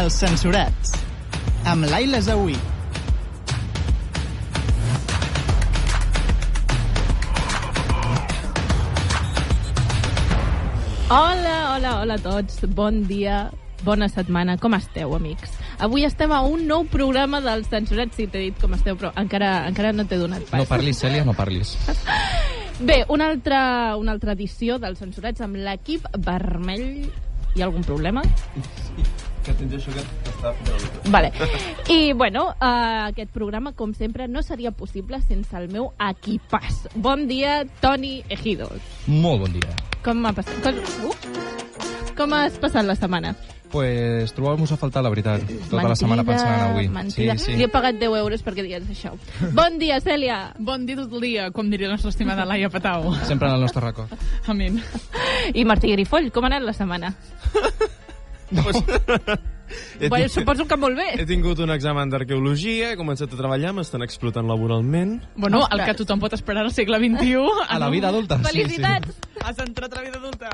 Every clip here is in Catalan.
Els Censurats, amb Laila Zawi. Hola a tots, bon dia, bona setmana, com esteu, amics? Avui estem a un nou programa dels Censurats, sí, t'he dit com esteu, però encara no t'he donat pas. No parlis, Cèlia, no parlis. Bé, una altra edició dels Censurats amb l'equip vermell. Hi ha algun problema? Sí, que tens això que t'està fent. Vale. I, bueno, aquest programa, com sempre, no seria possible sense el meu equipàs. Bon dia, Toni Ejidos. Molt bon dia. Com m'ha passat? Com has passat la setmana? Pues trobàvem-nos a faltar, la veritat. Tota la setmana pensant en avui. Mentida. Sí. Li he pagat 10 euros perquè digués això. Bon dia, Cèlia. Bon dia tot el dia, com diria la nostra estimada Laia Patau. Sempre en el nostre racó. Amén. I Martí Grifoll, com ha anat la setmana? Bueno, suposo que molt bé. He tingut un examen d'arqueologia, he començat a treballar, m'estan explotant laboralment. Bueno, el que tothom pot esperar al segle XXI. A la vida adulta. Felicitats. Sí. Has entrat a la vida adulta.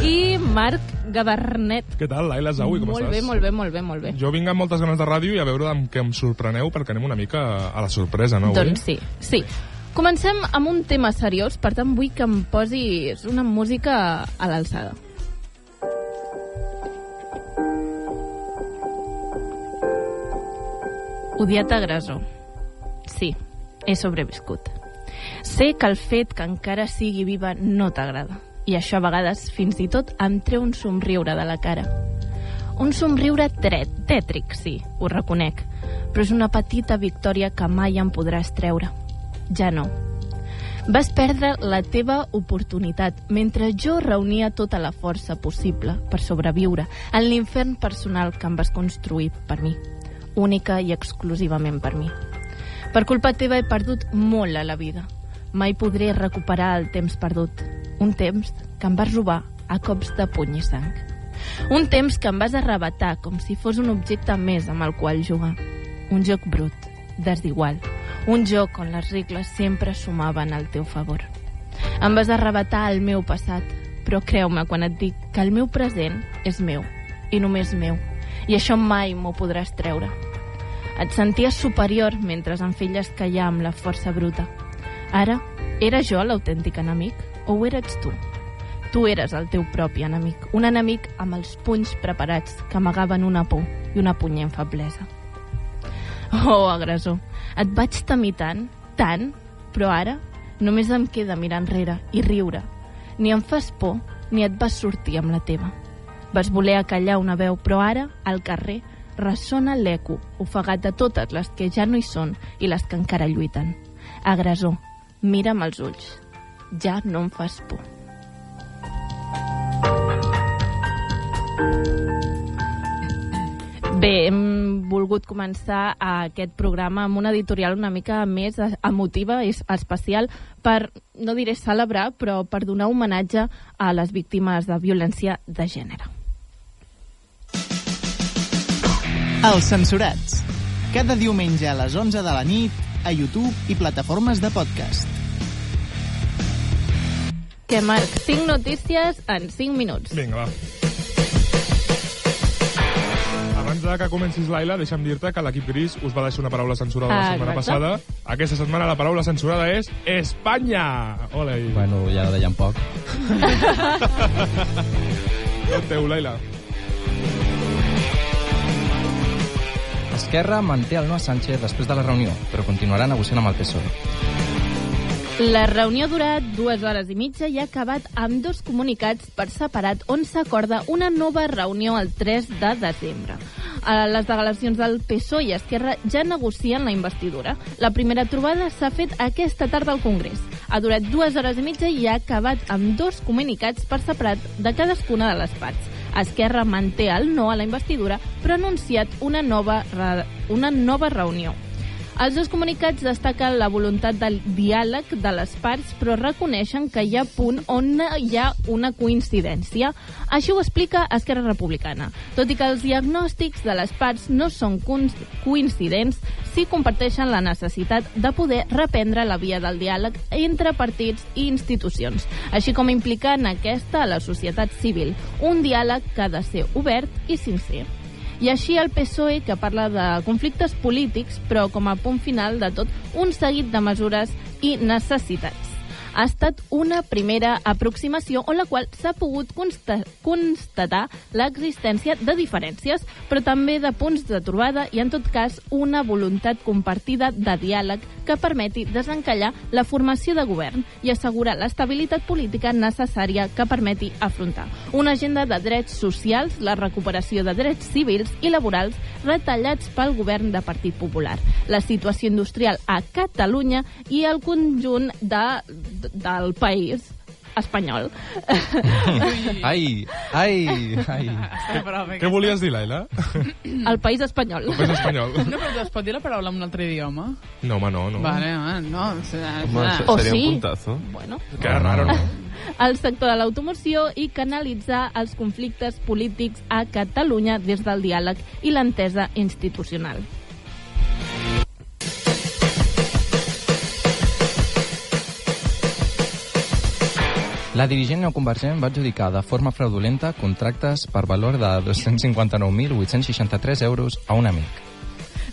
I Marc Gabarnet. Què tal, Laila Zawi, com estàs? Molt bé. Jo vinc amb moltes ganes de ràdio i a veure amb què em sorpreneu, perquè anem una mica a la sorpresa, no? Doncs sí. Comencem amb un tema seriós, per tant vull que em posis una música a l'alçada. Odiat agressor. Sí, he sobreviscut. Sé que el fet que encara sigui viva no t'agrada. I això a vegades fins i tot em treu un somriure de la cara. Un somriure tètric, sí, ho reconec, però és una petita victòria que mai em podràs treure. Ja no. Vas perdre la teva oportunitat mentre jo reunia tota la força possible per sobreviure en l'infern personal que em vas construir per mi, única i exclusivament per mi. Per culpa teva he perdut molt a la vida. Mai podré recuperar el temps perdut. Un temps que em vas robar a cops de puny i sang. Un temps que em vas arrabatar com si fos un objecte més amb el qual jugar. Un joc brut, desigual. Un joc on les regles sempre sumaven al teu favor. Em vas arrabatar el meu passat, però creu-me quan et dic que el meu present és meu, i només meu, i això mai m'ho podràs treure. Et senties superior mentre em feies callar amb la força bruta. Ara, era jo l'autèntic enemic o ho eres tu? Tu eres el teu propi enemic, un enemic amb els punys preparats que amagaven una por i una punyent feblesa. Oh, agressor, et vaig temir tant, però ara només em queda mirar enrere i riure. Ni em fas por ni et vas sortir amb la teva. Vas voler acallar una veu, però ara, al carrer, ressona l'eco, ofegat de totes les que ja no hi són i les que encara lluiten. Agressor, mira'm als ulls. Ja no em fas por. Bé, hem volgut començar aquest programa amb una editorial una mica més emotiva i especial per, no diré celebrar, però per donar homenatge a les víctimes de violència de gènere. Els Censurats. Cada diumenge a les 11 de la nit a YouTube i plataformes de podcast. Que Marc, 5 notícies en 5 minuts. Vinga, va. Abans de que comencis, Laila, deixa'm dir-te que l'equip gris us va deixar una paraula censurada la setmana passada. Aquesta setmana la paraula censurada és Espanya! Ole! Bueno, ja la deien poc. Tot teu, Laila. Esquerra manté el no a Sánchez després de la reunió, però continuarà negociant amb el PSOE. La reunió ha durat 2 hores i mitja i ha acabat amb 2 comunicats per separat on s'acorda una nova reunió el 3 de desembre. Les delegacions del PSOE i Esquerra ja negocien la investidura. La primera trobada s'ha fet aquesta tarda al Congrés. Ha durat 2 hores i mitja i ha acabat amb 2 comunicats per separat de cadascuna de les parts. Esquerra manté el no a la investidura, però ha anunciat una nova reunió. Els 2 comunicats destaquen la voluntat del diàleg de les parts, però reconeixen que hi ha punt on hi ha una coincidència. Així ho explica Esquerra Republicana. Tot i que els diagnòstics de les parts no són coincidents, sí comparteixen la necessitat de poder reprendre la via del diàleg entre partits i institucions, així com implicar en aquesta a la societat civil, un diàleg que ha de ser obert i sincer. I així el PSOE, que parla de conflictes polítics, però com a punt final de tot, un seguit de mesures i necessitats. Ha estat una primera aproximació en la qual s'ha pogut constatar l'existència de diferències, però també de punts de trobada i, en tot cas, una voluntat compartida de diàleg que permeti desencallar la formació de govern i assegurar l'estabilitat política necessària que permeti afrontar una agenda de drets socials, la recuperació de drets civils i laborals retallats pel govern de Partit Popular, la situació industrial a Catalunya i el conjunt del país espanyol. Ai. Què volies dir, Laila? El país espanyol. El país espanyol. No, però es pot dir la paraula en un altre idioma? No, home, no. Vale, no. Home, O seria sí. un puntazo. Bueno. Que raro, no? El sector de l'automoció i canalitzar els conflictes polítics a Catalunya des del diàleg i l'entesa institucional. La dirigent neoconvergent va adjudicar de forma fraudulenta contractes per valor de 259.863 euros a un amic.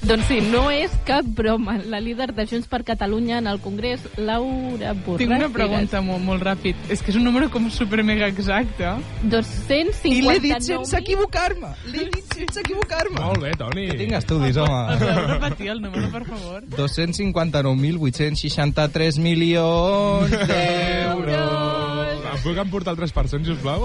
Doncs sí, no és cap broma. La líder de Junts per Catalunya en el Congrés, Laura Borràs. Tinc una pregunta molt ràpid. És que és un número com super mega exacte. 259... I l'he dit sense equivocar-me! Molt bé, Toni. Que tinc estudis, home. Has de repetir el número, per favor? 259.863 milions d'euros. Em puc emportar el 3%, sisplau?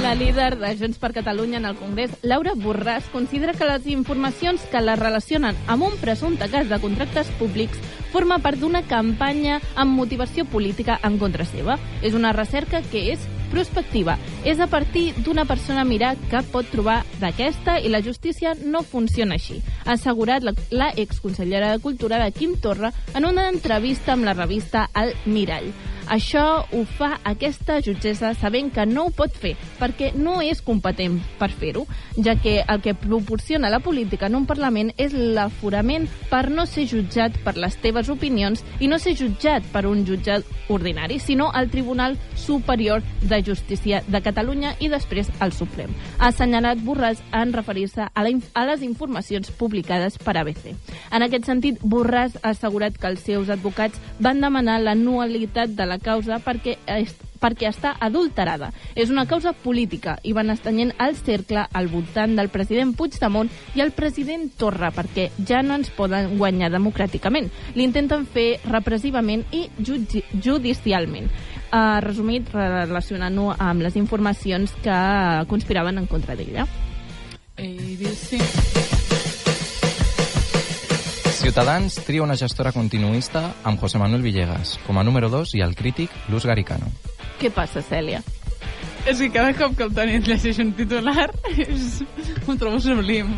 La líder de Junts per Catalunya en el Congrés, Laura Borràs, considera que les informacions que la relacionen amb un presumpte cas de contractes públics forma part d'una campanya amb motivació política en contra seva. És una recerca que és prospectiva. És a partir d'una persona mirar què pot trobar d'aquesta i la justícia no funciona així, ha assegurat la exconsellera de Cultura de Quim Torra en una entrevista amb la revista El Mirall. Això ho fa aquesta jutgessa sabent que no ho pot fer perquè no és competent per fer-ho, ja que el que proporciona la política en un Parlament és l'aforament per no ser jutjat per les teves opinions i no ser jutjat per un jutjat ordinari, sinó al Tribunal Superior de Justícia de Catalunya i després al Suprem. Ha assenyalat Borràs en referir-se a les informacions publicades per ABC. En aquest sentit, Borràs ha assegurat que els seus advocats van demanar la nul·litat de la causa perquè està adulterada. És una causa política i van estanyent el cercle al voltant del president Puigdemont i el president Torra perquè ja no ens poden guanyar democràticament. L'intenten fer repressivament i judicialment. Resumit, relacionant-ho amb les informacions que conspiraven en contra d'ella. ABC. Ciutadans tria una gestora continuista amb José Manuel Villegas com a número 2 i el crític Luz Garicano. Què passa, Cèlia? És que cada cop que el Toni et llegeix un titular ho trobo sublim.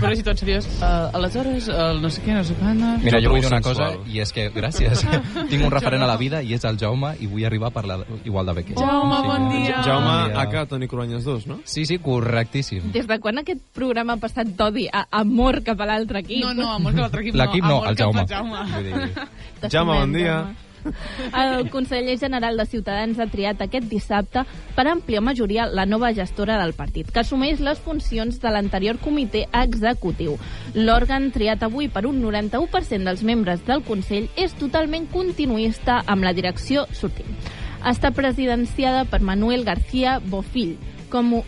Però si tot seriós, aleshores, el no sé què, no sé quan... Mira, jo vull dir una sensual. cosa, i és que, gràcies, tinc un referent a la vida i és el Jaume, i vull arribar a parlar igual de bé que ell. Jaume, bon dia. Jaume, Bon dia. AK, Toni Cruanyes 2, no? Sí, correctíssim. Des de quan aquest programa ha passat d'odi a amor cap a l'altre equip? No, amor que l'altre equip no. L'equip no, amor el cap Jaume. al Jaume. Vull dir, Jaume, bon dia. El conseller general de Ciutadans ha triat aquest dissabte per àmplia majoria la nova gestora del partit, que assumeix les funcions de l'anterior comitè executiu. L'òrgan triat avui per un 91% dels membres del Consell és totalment continuista amb la direcció sortint. Està presidenciada per Manuel García Bofill, com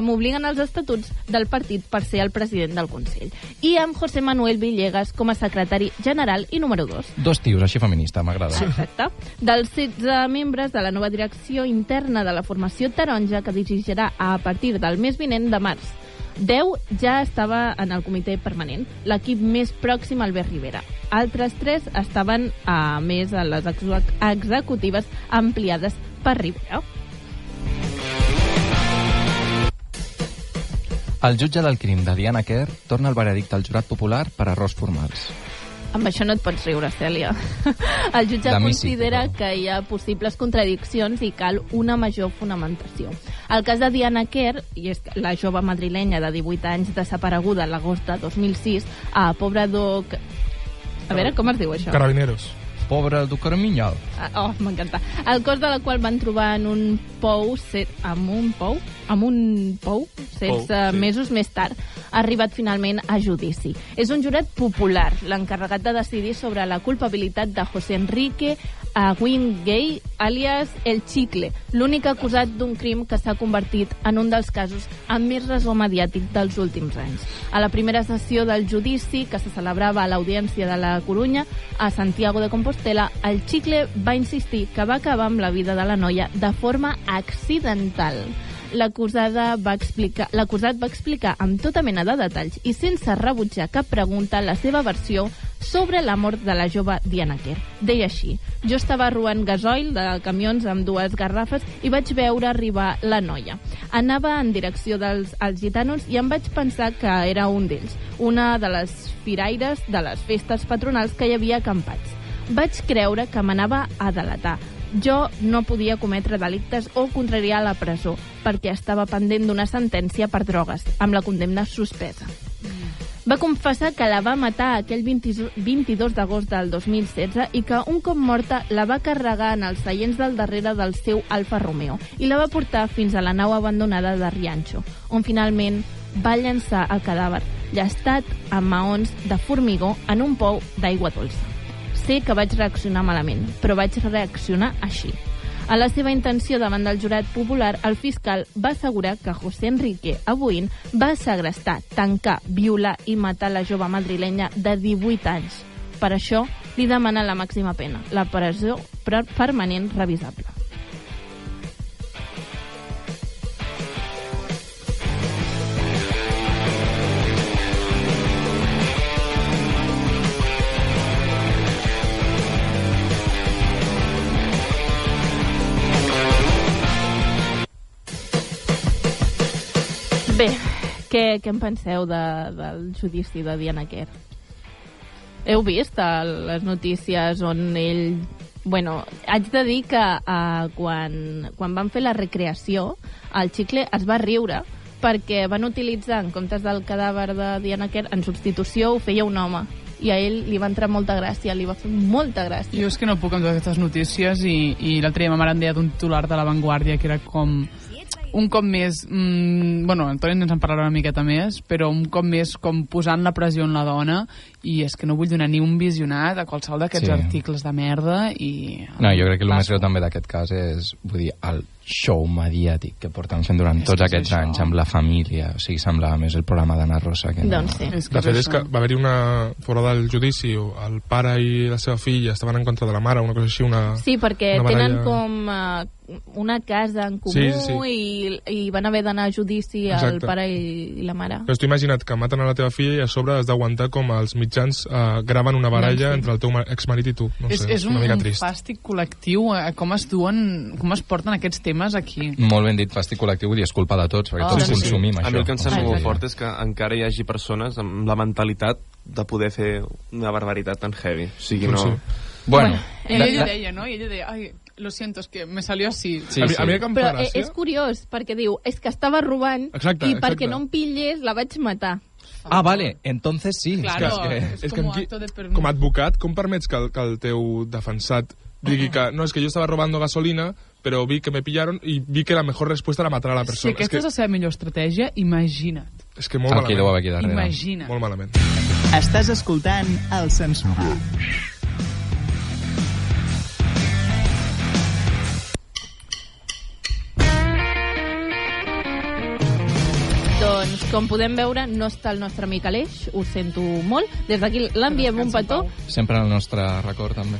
obliguen els estatuts del partit per ser el president del Consell, i amb José Manuel Villegas com a secretari general i número 2. Dos tios, així feminista, m'agrada. Exacte. Dels 16 membres de la nova direcció interna de la formació taronja, que dirigirà a partir del mes vinent de març, 10 ja estava en el comitè permanent, l'equip més pròxim al Albert Rivera. Altres 3 estaven més a les executives ampliades per Rivera. El jutge del crim de Diana Kerr torna al veredicte al jurat popular per errors formals. Amb això no et pots riure, Cèlia. El jutge De mi sí, considera però... que hi ha possibles contradiccions i cal una major fonamentació. El cas de Diana Kerr, i és la jove madrilenya de 18 anys desapareguda l'agost de 2006 a Poblador... A veure, com es diu això? Carabineros. pobre doctor Minyol. Oh, m'encanta. El cos de la qual van trobar en un pou, 16 mesos més tard, ha arribat finalment a judici. És un jurat popular, l'encarregat de decidir sobre la culpabilitat de José Enrique Aguingay, alias El Chicle, l'únic acusat d'un crim que s'ha convertit en un dels casos amb més ressò mediàtic dels últims anys. A la primera sessió del judici, que se celebrava a l'Audiència de la Corunya, a Santiago de Compostela, El Chicle va insistir que va acabar amb la vida de la noia de forma accidental. L'acusat va explicar amb tota mena de detalls i sense rebutjar cap pregunta la seva versió sobre la mort de la jove Diana Quer. Deia així: jo estava arruant gasoil de camions amb 2 garrafes i vaig veure arribar la noia. Anava en direcció als gitanos i em vaig pensar que era un d'ells, una de les firaires de les festes patronals que hi havia acampats. Vaig creure que m'anava a delatar. Jo no podia cometre delictes o contrariar la presó perquè estava pendent d'una sentència per drogues, amb la condemna suspesa. Va confessar que la va matar aquell 22 d'agost del 2016 i que un cop morta la va carregar en els seients del darrere del seu Alfa Romeo i la va portar fins a la nau abandonada de Riancho, on finalment va llançar el cadàver llastat amb maons de formigó en un pou d'aigua dolça. Sé que vaig reaccionar malament, però vaig reaccionar així. A la seva intenció davant del jurat popular, el fiscal va assegurar que José Enrique Abuin va segrestar, tancar, violar i matar la jove madrilenya de 18 anys. Per això li demana la màxima pena, la presó permanent revisable. Bé, què en penseu del judici de Diana Quer? Heu vist les notícies on ell... Bueno, haig de dir que quan van fer la recreació, el Chicle es va riure perquè van utilitzar, en comptes del cadàver de Diana Quer, en substitució ho feia un home. I a ell li va entrar molta gràcia, li va fer molta gràcia. Jo és que no puc amb totes aquestes notícies i l'altre dia ma mare em deia d'un titular de La Vanguardia que era com... un cop més, bueno, el Toni ens en parlarà una miqueta més, però un cop més com posant la pressió en la dona, i és que no vull donar ni un visionat a qualsevol d'aquests articles de merda i... No, jo crec que el més greu també d'aquest cas és, vull dir, el show mediàtic que porten fent durant tots aquests anys amb la família, o sigui, semblava més el programa d'Anna Rosa que no. Doncs sí. De fet, és que va haver-hi fora del judici, el pare i la seva filla estaven en contra de la mare, una cosa així, Sí, perquè tenen com una casa en comú i van haver d'anar a judici el pare i la mare. Però tu imagina't que maten a la teva filla i a sobre has d'aguantar com els mitjans graven una baralla entre el teu exmarit i tu. No sé, és un fàstic col·lectiu, com es porten aquests temes aquí. Molt ben dit, fàstic col·lectiu, vull dir, és culpa de tots, perquè tots consumim això. A mi el que em sembla molt fort és que encara hi hagi persones amb la mentalitat de poder fer una barbaritat tan heavy. O sigui, no... Bueno, ella deia, no? I ella deia, ai, lo siento, es que me salió así. Sí, a mi que em fa gràcia... és curiós, perquè diu, és que estava robant i perquè no em pillés la vaig matar. Ah, vale, entonces sí. Claro, és que com a advocat, com permets que el teu defensat digui que no, és que jo estava robando gasolina, però vi que me pillaron i vi que la mejor respuesta era matar a la persona. Si aquesta és la seva millor estratègia, imagina't. És que molt malament. Aquí deu haver aquí darrere. Imagina't. Molt malament. Estàs escoltant El Censurat. Doncs, com podem veure, no està el nostre amic Aleix, ho sento molt. Des d'aquí l'enviem un petó. Sempre el nostre record, també.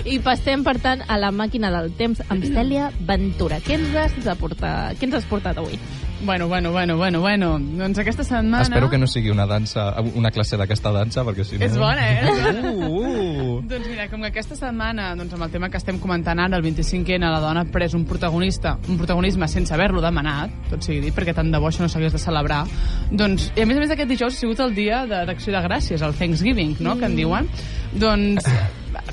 I passem, per tant, a la màquina del temps amb Cèlia Ventura. Què ens has portat avui? Bueno. Doncs aquesta setmana... Espero que no sigui una classe d'aquesta dansa, perquè si no... És bona, Doncs mira, com que aquesta setmana, doncs amb el tema que estem comentant ara, el 25N, la dona ha pres un protagonisme sense haver-lo demanat, tot sigui dit, perquè tant de bo això no s'hagués de celebrar, doncs, i a més aquest dijous ha sigut el dia d'Acció de Gràcies, el Thanksgiving, no?, que en diuen. Doncs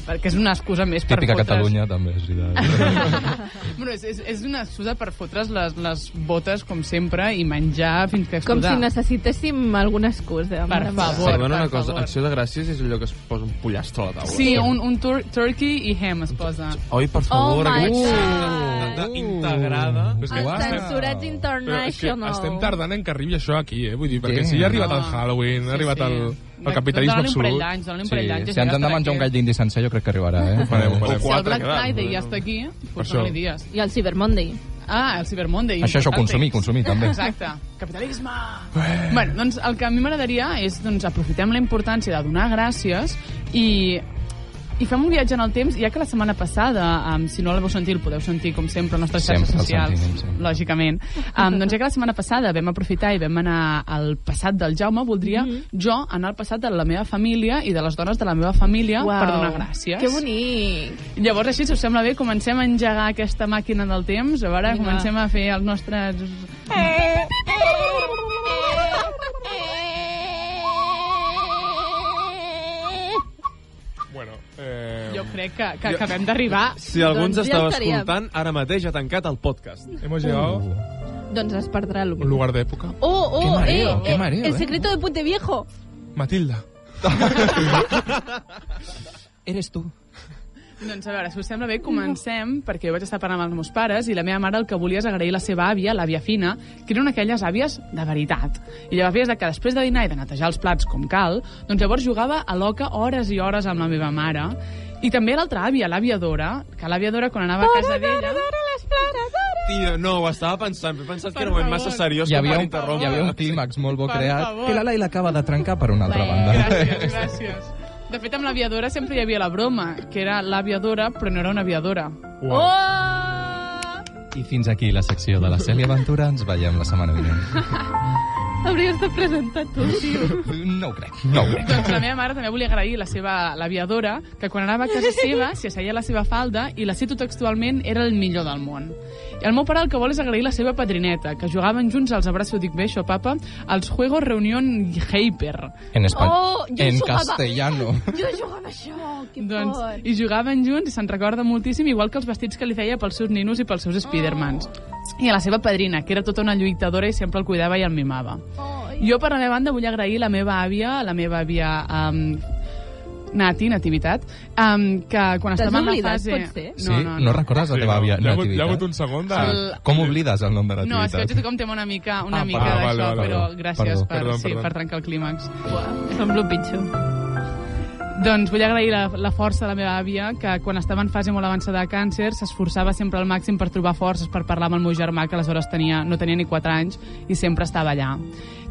perquè és una excusa més per Típica fotre's... Catalunya, també, és veritat. Bueno, és una excusa per fotre's les botes, com sempre, i menjar fins que Com explotar. si necessitéssim alguna excusa. Per mare meva. favor. Perdona una per cosa, favor. Acció de Gràcies és allò que es posa un pollastre a la taula. Sí, un turkey i ham es posa. Oi, per favor, Oh my aquesta integrada. Però és que Els Uau. censurats Però és que international. estem tardant en que arribi això aquí, Vull dir, perquè Sí. si ja ha arribat el No. Halloween, ha arribat el capitalisme Dóna-li un parell absolut. d'anys, dóna-li un Sí, parell d'anys. si ens hem de menjar un gall d'indi sencer, jo crec que arribarà, Ho farem. Si el quatre, Black quedant, Friday no? ja està aquí, doncs això. dóna-li dies. I el Cyber Monday. Ah, el Cyber Monday. Això, importante. consumir, també. Exacte. Capitalisme! Bueno, doncs el que a mi m'agradaria és, doncs, aprofitem la importància de donar gràcies i fem un viatge en el temps, ja que la setmana passada, si no la vau sentir, el podeu sentir, com sempre, a les nostres xarxes Sempre el socials, sentim, sempre. lògicament. Doncs ja que la setmana passada vam aprofitar i vam anar al passat del Jaume, voldria jo anar al passat de la meva família i de les dones de la meva família per donar gràcies. Que bonic. Llavors, així, si us sembla bé, comencem a engegar aquesta màquina del temps. A veure, Vinga. comencem a fer els nostres... Bueno, Jo crec que acabem d'arribar. Si algú ens Doncs ja estava estaríem. escoltant, ara mateix ha tancat el podcast. hemos llegado Doncs es perdrà a el... un lugar de época. Oh, Qué mareo, qué mareo, el secreto de Puente Viejo. Matilda. Eres tu. Doncs a veure, si us sembla bé, comencem, perquè jo vaig estar parlant amb els meus pares i la meva mare el que volia és agrair la seva àvia, l'àvia Fina, que eren aquelles àvies de veritat. I llavors de que després de dinar i de netejar els plats com cal, doncs llavors jugava a l'oca hores i hores amb la meva mare. I també l'altra àvia, l'àvia Dora, que l'àvia Dora, quan anava a casa d'ella... Tia, no, ho estava pensant. He pensat que era un Per moment massa favor. seriós Hi com havia per un interrompre. clímax molt bo Per creat favor. que la Laila acaba de trencar per una altra Bé, banda. Gràcies, gràcies. De fet, amb l'aviadora sempre hi havia la broma, que era l'aviadora, però no era una aviadora. Uau. Oh! I fins aquí la secció de la Cèlia Ventura. Ens veiem la setmana vinent. Hauries de presentar tu, tio. No ho crec, no ho crec. Doncs la meva mare també volia agrair l'aviadora, que quan anava a casa seva s'hi asseia a la seva falda i la cito textualment, era el millor del món. I el meu pare el que vol és agrair la seva padrineta, que jugaven junts als abraço, dic bé, això, papa, als Juegos Reunión Hyper. En espanyol. Oh, jo en jugava. castellano. Jo jugava a això, que Doncs, fort. i jugaven junts i se'n recorda moltíssim, igual que els vestits que li feia pels seus ninos i pels seus Spidermans. I a la seva padrina, que era tota una lluitadora i sempre el cuidava i el mimava. Jo, per la meva banda, vull agrair la meva àvia, Nativitat, que quan estava en la oblidat, fase... pot ser? Sí? No recordes la teva àvia Hi ha hagut Nativitat? un segon de... Com oblides el nom de No, és que Nativitat? vaig tocar un tema una mica perdó, d'això, vale, vale, però vale. gràcies Perdó. per trencar el clímax. Sembla el pitjor. Doncs vull agrair la força de la meva àvia, que quan estava en fase molt avançada de càncer s'esforçava sempre al màxim per trobar forces per parlar amb el meu germà, que aleshores no tenia ni 4 anys, i sempre estava allà.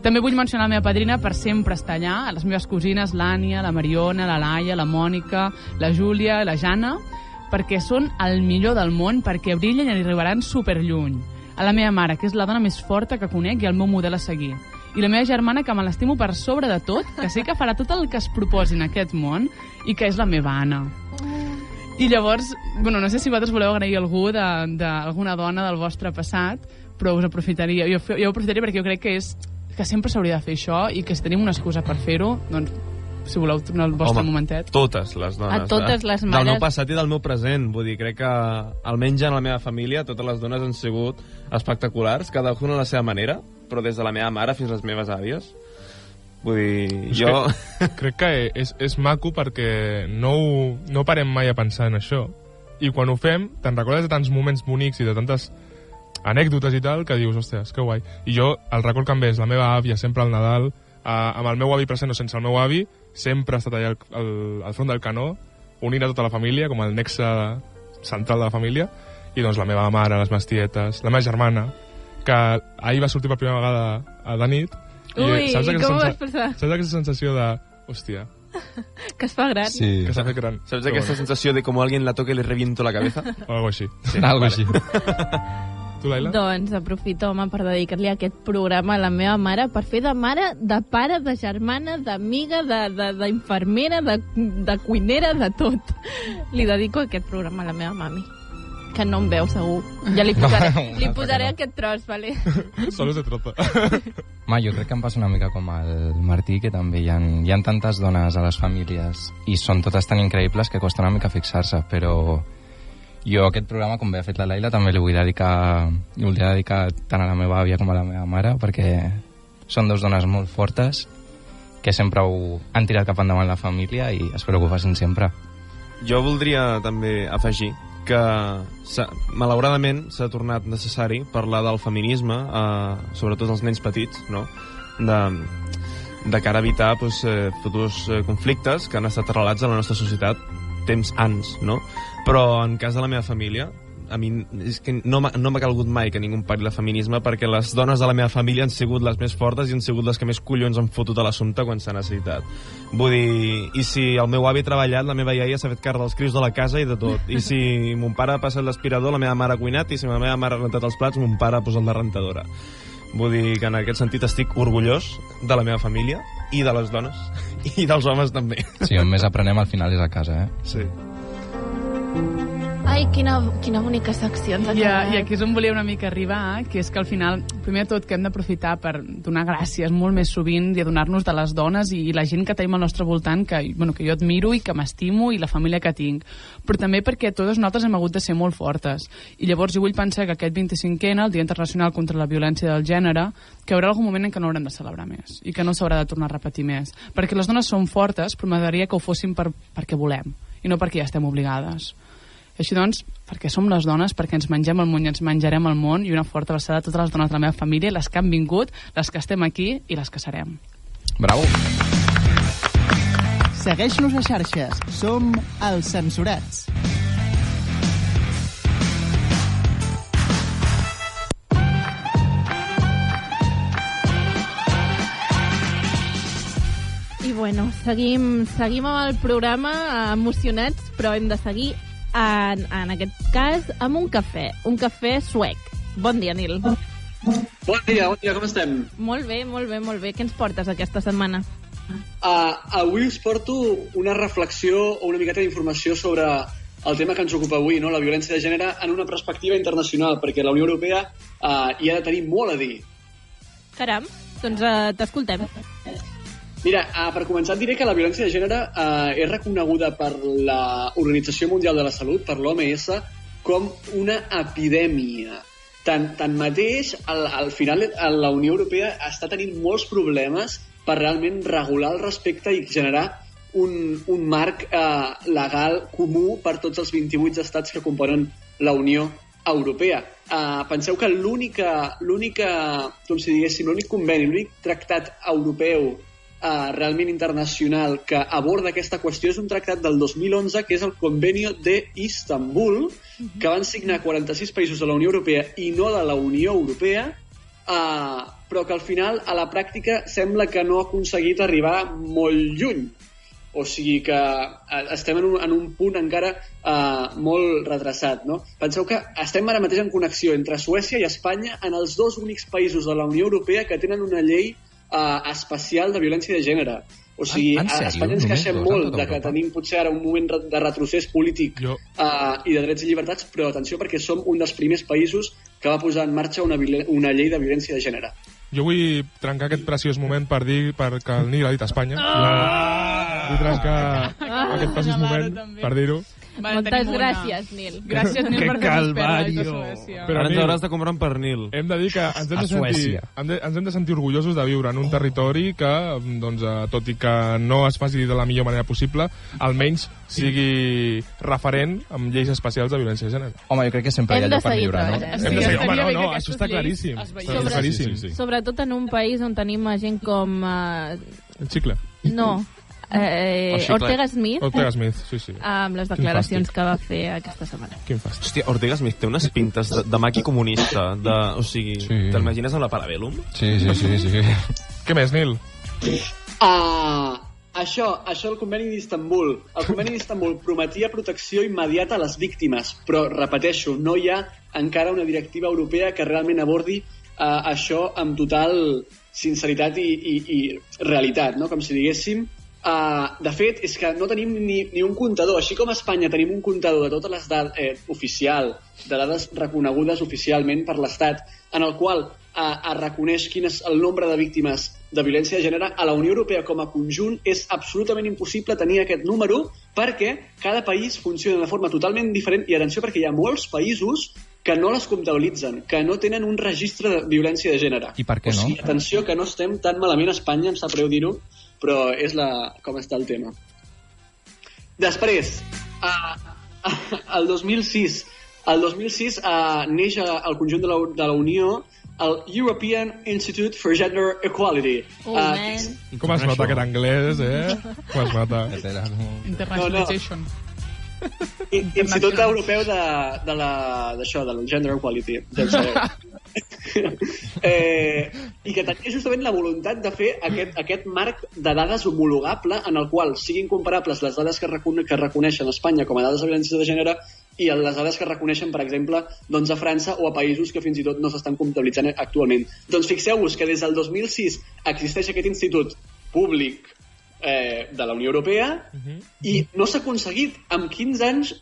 També vull mencionar la meva padrina per sempre estar allà, a les meves cosines, l'Ània, la Mariona, la Laia, la Mònica, la Júlia, la Jana, perquè són el millor del món, perquè brillen i arribaran superlluny. A la meva mare, que és la dona més forta que conec i el meu model a seguir. I la meva germana, que me l'estimo per sobre de tot, que sé que farà tot el que es proposi en aquest món, i que és la meva Anna. I llavors, bueno, no sé si vosaltres voleu agrair a algú d'alguna dona del vostre passat, però us aprofitaria, jo ho aprofitaria perquè jo crec que sempre s'hauria de fer això i que si tenim una excusa per fer-ho, doncs, si voleu tornar al vostre momentet. Totes les dones. A totes les Del mares. meu passat i del meu present. Vull dir, crec que, almenys en la meva família, totes les dones han sigut espectaculars, cadascuna a la seva manera, però des de la meva mare fins a les meves àvies. Vull dir, És jo... Crec que és maco perquè no parem mai a pensar en això. I quan ho fem, te'n recordes de tants moments bonics i de tantes anècdotes i tal, que dius, hòsties, que guai. I jo, el record que em ve és la meva àvia sempre al Nadal, amb el meu avi present o sense el meu avi, sempre ha estat allà al front del canó, unint a tota la família, com el nexe central de la família, i doncs la meva mare, les meves tietes, la meva germana, que ahir va sortir per primera vegada de nit. Ui, saps i aquesta com ho vas passar? Saps aquesta sensació de, hòstia, Que es fa gran. Sí, que s'ha fet gran? Saps aquesta sensació de com alguien la toca i le reviento la cabeza? O algo així. sí algo així. Tu, Laila? Doncs aprofito, home, per dedicar-li aquest programa a la meva mare, per fer de mare, de pare, de germana, d'amiga, d'infermera, de cuinera, de tot. Li dedico aquest programa a la meva mami. que no em veu, segur. Ja li posaré aquest tros, vale? Solo se trota. Ma, jo crec que em passa una mica com el Martí, que també hi ha tantes dones a les famílies i són totes tan increïbles que costa una mica fixar-se, però jo aquest programa, com bé ha fet la Laila, també li voldria dedicar tant a la meva àvia com a la meva mare, perquè són dues dones molt fortes que sempre han tirat cap endavant la família i espero que ho facin sempre. Jo voldria també afegir que malauradament s'ha tornat necessari parlar del feminisme, sobretot als nens petits, no? de cara a evitar futurs conflictes que han estat arrelats a la nostra societat temps ans, no? Però en cas de la meva família, a mi és que no m'ha calgut mai que ningú parli de feminisme, perquè les dones de la meva família han sigut les més fortes i han sigut les que més collons han fotut a l'assumpte quan s'ha necessitat. Vull dir, i si el meu avi ha treballat, la meva iaia s'ha fet càrrec dels crios de la casa i de tot. I si mon pare ha passat l'aspirador, la meva mare ha cuinat, i si la meva mare ha rentat els plats, mon pare ha posat la rentadora. Vull dir que en aquest sentit estic orgullós de la meva família i de les dones i dels homes també. Sí, on més aprenem al final és a casa, Sí. Ai, quina bonica secció ens ha quedat. I aquí és on volia una mica arribar, que és que al final, primer de tot, que hem d'aprofitar per donar gràcies molt més sovint i adonar-nos de les dones i la gent que tenim al nostre voltant, que jo admiro i que m'estimo, i la família que tinc. Però també perquè totes nosaltres hem hagut de ser molt fortes. I llavors jo vull pensar que aquest 25è, el Dia Internacional contra la Violència del Gènere, que hi haurà algun moment en què no haurem de celebrar més i que no s'haurà de tornar a repetir més. Perquè les dones són fortes, però m'agradaria que ho fossin perquè volem i no perquè ja estem obligades. Així doncs, perquè som les dones, perquè ens mengem el món i ens menjarem el món, i una forta abraçada a totes les dones de la meva família, les que han vingut, les que estem aquí i les que serem. Bravo! Segueix-nos a xarxes. Som els Censurats. I bueno, seguim amb el programa emocionats, però hem de seguir en aquest cas amb un cafè suec. Bon dia, Nil. Bon dia, com estem? Molt bé. Què ens portes aquesta setmana? Avui us porto una reflexió o una miqueta d'informació sobre el tema que ens ocupa avui, no? La violència de gènere en una perspectiva internacional, perquè la Unió Europea hi ha de tenir molt a dir. Caram, doncs t'escoltem. Mira, per començar et diré que la violència de gènere és reconeguda per l'Organització Mundial de la Salut, per l'OMS, com una epidèmia. Tanmateix, al final la Unió Europea està tenint molts problemes per realment regular el respecte i generar un marc legal comú per tots els 28 estats que componen la Unió Europea. Penseu que l'únic conveni, l'únic tractat europeu realment internacional que aborda aquesta qüestió és un tractat del 2011 que és el Convenio de Istanbul, que van signar 46 països de la Unió Europea i no de la Unió Europea, però que al final a la pràctica sembla que no ha aconseguit arribar molt lluny. O sigui que estem en un punt encara molt retrasat, no? Penseu que estem ara mateix en connexió entre Suècia i Espanya en els dos únics països de la Unió Europea que tenen una llei especial de violència de gènere. O sigui, a Espanya ens queixem molt de que tenim potser ara un moment de retrocés polític i de drets i llibertats, però atenció perquè som un dels primers països que va posar en marxa una llei de violència de gènere. Jo vull trencar aquest preciós moment per dir que el Nil ha dit Espanya. Vull trencar aquest preciós moment per dir-ho. Moltes gràcies, Nil. Gràcies, Nil, per fer-nos perdre a Suècia. Però ara ens hauràs de comprar un pernil. Hem de dir que ens hem de sentir orgullosos de viure en un territori que, doncs, tot i que no es faci de la millor manera possible, almenys sigui referent amb lleis especials de violència de gènere. Home, jo crec que sempre hi ha lloc per millorar, no? Home, no, això està claríssim. Sobretot en un país on tenim gent com... El Xicle. No. Ortega Smith. Ortega Smith, sí. Amb les declaracions que va fer aquesta setmana. Quin fàstic. Hòstia, Ortega Smith té unes pintes de maqui comunista, o sigui, t'imagines amb la Parabellum? Sí. Què més, Nil? Això el conveni d'Istanbul. El conveni d'Istanbul prometia protecció immediata a les víctimes, però, repeteixo, no hi ha encara una directiva europea que realment abordi això amb total sinceritat i realitat, no? Com si diguéssim de fet, és que no tenim ni un comptador. Així com a Espanya tenim un comptador de totes les dades oficial, de dades reconegudes oficialment per l'Estat, en el qual es reconeix quin és el nombre de víctimes de violència de gènere, a la Unió Europea com a conjunt és absolutament impossible tenir aquest número perquè cada país funciona de forma totalment diferent i, atenció, perquè hi ha molts països que no les comptabilitzen, que no tenen un registre de violència de gènere. I per què no? O sigui, atenció, que no estem tan malament a Espanya, em sap greu dir-ho, però és com està el tema. Després, el 2006 neix al conjunt de la Unió el European Institute for Gender Equality. Com es nota aquest anglès, Com es nota? Internationalization. Institut Europeu del Gender Equality. I que tenia justament la voluntat de fer aquest marc de dades homologable en el qual siguin comparables les dades que reconeixen Espanya com a dades de violència de gènere i les dades que reconeixen, per exemple, doncs a França o a països que fins i tot no s'estan comptabilitzant actualment. Doncs fixeu-vos que des del 2006 existeix aquest institut públic de la Unió Europea i no s'ha aconseguit en 15 anys,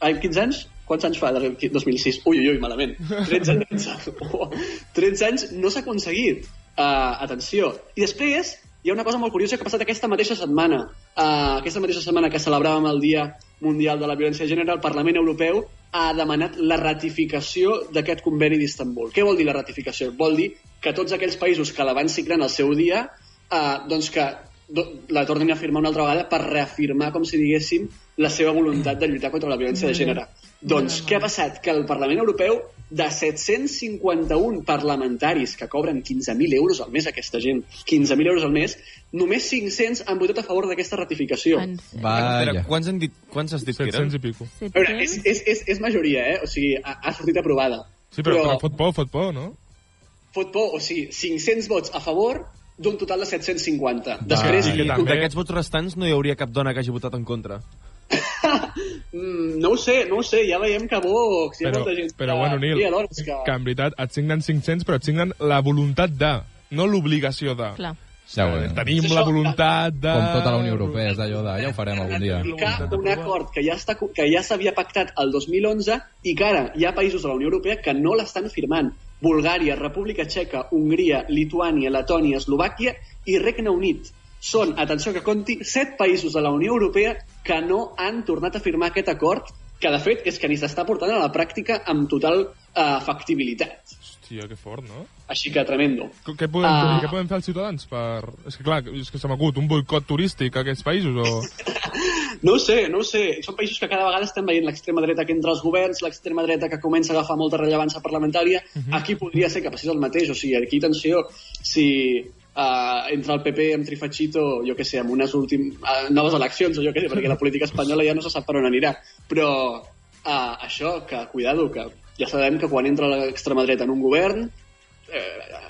quants anys fa de 2006? Ui, malament. 13 anys no s'ha aconseguit. Atenció. I després hi ha una cosa molt curiosa que ha passat aquesta mateixa setmana. Aquesta mateixa setmana que celebràvem el Dia Mundial de la Violència de Gènere, el Parlament Europeu ha demanat la ratificació d'aquest conveni d'Istanbul. Què vol dir la ratificació? Vol dir que tots aquells països que la van signar en el seu dia, doncs que la tornin a firmar una altra vegada per reafirmar, com si diguéssim, la seva voluntat de lluitar contra la violència de gènere. Doncs què ha passat? Que el Parlament Europeu, de 751 parlamentaris que cobren 15.000 euros al mes, aquesta gent, 15.000 euros al mes, només 500 han votat a favor d'aquesta ratificació. Vaya. Quants has dit que eren? 700 i pico. A veure, és majoria, O sigui, ha sortit aprovada. Sí, però fot por, no? Fot por, o sigui, 500 vots a favor d'un total de 750. Després, d'aquests vots restants no hi hauria cap dona que hagi votat en contra. No ho sé, ja veiem que Vox hi ha molta gent però bueno, Nil, que en veritat et signen 500 però et signen la voluntat de, no l'obligació de. Clar. Tenim la voluntat de... Com tota la Unió Europea, és d'allò de... Ja ho farem algun dia. Un acord que ja s'havia pactat el 2011 i que ara hi ha països de la Unió Europea que no l'estan firmant. Bulgària, República Txeca, Hongria, Lituània, Letònia, Eslovàquia i Regne Unit. Són, atenció que compti, 7 països de la Unió Europea que no han tornat a firmar aquest acord, que de fet és que ni s'està portant a la pràctica amb total factibilitat. Hòstia, que fort, no? Així que tremendo. Què podem fer els ciutadans per... És que clar, és que se m'acut un boicot turístic a aquests països o... No ho sé. Són països que cada vegada estem veient l'extrema dreta que entra als governs, l'extrema dreta que comença a agafar molta rellevància parlamentària. Aquí podria ser que passés el mateix. O sigui, aquí, atenció, si entra el PP amb Trifachito, jo què sé, amb unes noves eleccions, o jo què sé, perquè la política espanyola ja no se sap per on anirà. Però això, que cuidado, que ja sabem que quan entra l'extrema dreta en un govern,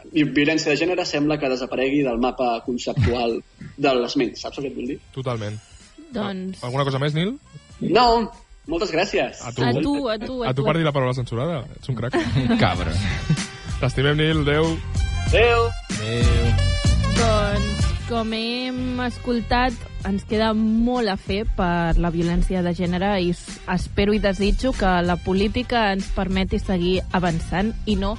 violència de gènere sembla que desaparegui del mapa conceptual de les ments. Saps el que et vull dir? Totalment. Doncs... Alguna cosa més, Nil? No, moltes gràcies. A tu per dir la paraula censurada. Ets un crac. Cabra. T'estimem, Nil. Adéu. Doncs, com hem escoltat, ens queda molt a fer per la violència de gènere i espero i desitjo que la política ens permeti seguir avançant i no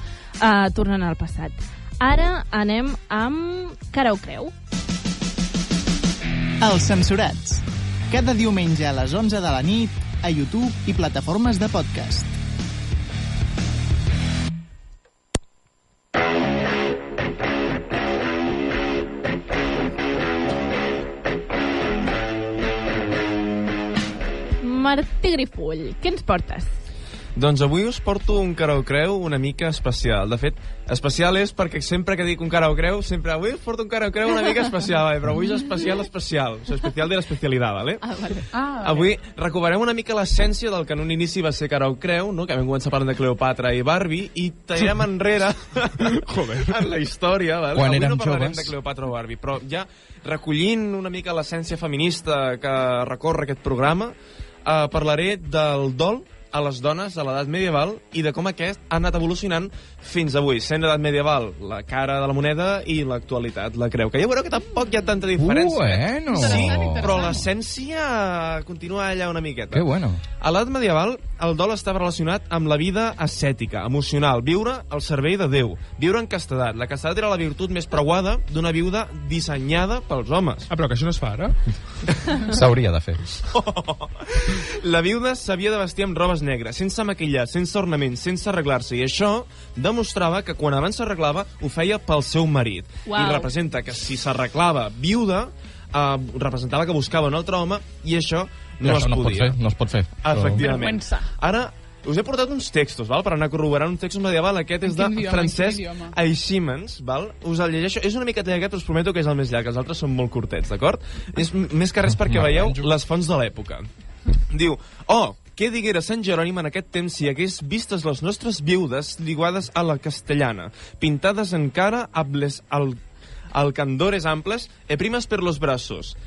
tornant al passat. Ara anem amb Cara o Creu. Els Censurats. Cada diumenge a les 11 de la nit a YouTube i plataformes de podcast. Martí Grifull, què ens portes? Doncs avui us porto un cara o creu una mica especial. De fet, especial és perquè sempre que dic un cara o creu, sempre avui us porto un cara o creu una mica especial, però avui és especial. O sigui, especial de l'especialitat, ¿vale? Vale. Avui recuperem una mica l'essència del que en un inici va ser cara o creu, no? Que vam començar parlant de Cleopatra i Barbie, i tirem enrere en la història, ¿vale? Quan avui érem no parlarem joves. de Cleopatra o Barbie, però ja recollint una mica l'essència feminista que recorre aquest programa, parlaré del dol a les dones a l'edat medieval i de com aquest ha anat evolucionant fins avui, sent l'edat medieval la cara de la moneda i l'actualitat la creu, que ja veureu que tampoc hi ha tanta diferència. Bueno. Sí, però l'essència continua allà una miqueta. Que bueno. A l'edat medieval, el dol estava relacionat amb la vida ascètica, emocional, viure al servei de Déu, viure en castedat. La castedat era la virtut més preuada d'una viuda dissenyada pels homes. Ah, però que això no es fa ara? S'hauria de fer. La viuda s'havia de vestir amb robes negres, sense maquillar, sense ornaments, sense arreglar-se, i això demostrava que quan abans s'arreglava ho feia pel seu marit. Uau. I representa que si s'arreglava viuda, representava que buscava un altre home, i això no es podia. No es pot fer. Efectivament. Vergüenza. Ara us he portat uns textos, val? Per anar corroborant un text medieval. Aquest és de Francesc Aiximens, val? Us el llegeixo. És una miqueta llarg, us prometo que és el més llarg. Els altres són molt curtets, d'acord? És més que res perquè veieu les fonts de l'època. Diu, què diguera Sant Jerònim en aquest temps si hagués vistes les nostres viudes lligades a la castellana, pintades encara amb les alcandores amples e primes per los brazos.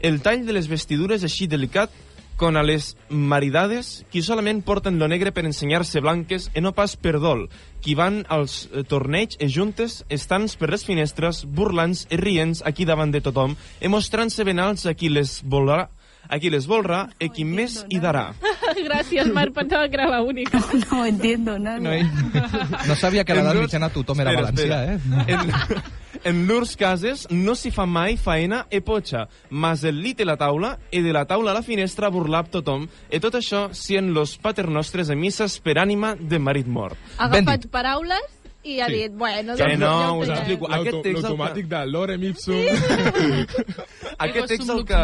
El tall de les vestidures així delicat con a les maridades qui solament porten lo negre per ensenyar-se blanques e no pas per dol, qui van als torneigs e juntes estants per les finestres, burlants e rients aquí davant de tothom e mostrant-se benals a qui les volrà e qui més hi darà. Gràcies, Marc, pensava que era l'única. No entiendo nada. No sabia que a l'edat mitjana tothom era valencià, eh? En llurs cases no s'hi fa mai faena e potxa, mas el lit i la taula, e de la taula a la finestra burlap tothom, e tot això sien los paternostres emisses per ànima de marit mort. Ha agafat paraules i ha dit, bueno... Que doncs no, ja ho us té. explico. Aquest text L'automàtic de Lorem Ipsum. Aquest text el que...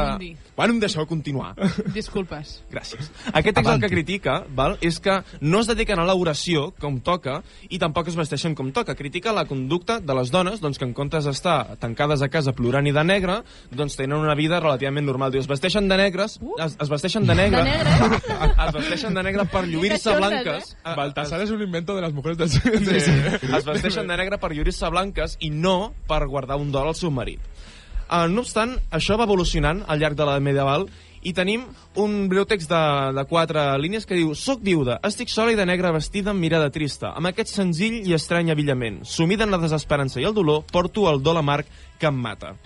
Bueno, em deixeu continuar. Disculpes. Gràcies. Aquest text el que critica, val, és que no es dediquen a l'oració com toca i tampoc es vesteixen com toca. Critica la conducta de les dones, doncs, que en comptes d'estar tancades a casa plorant i de negre, doncs tenen una vida relativament normal. Diu, es vesteixen de negres, es vesteixen de negre, es vesteixen de negre per lluir-se blanques. Baltasar és un invento de les mujeres del Es vesteixen de negre per lluir-se blanques i no per guardar un dol al seu marit. No obstant, això va evolucionant al llarg de l'edat medieval i tenim un breu text de 4 línies que diu: «Soc viuda, estic sola i de negre vestida amb mirada trista, amb aquest senzill i estrany avillament. Sumida en la desesperança i el dolor, porto el dol amarg que em mata».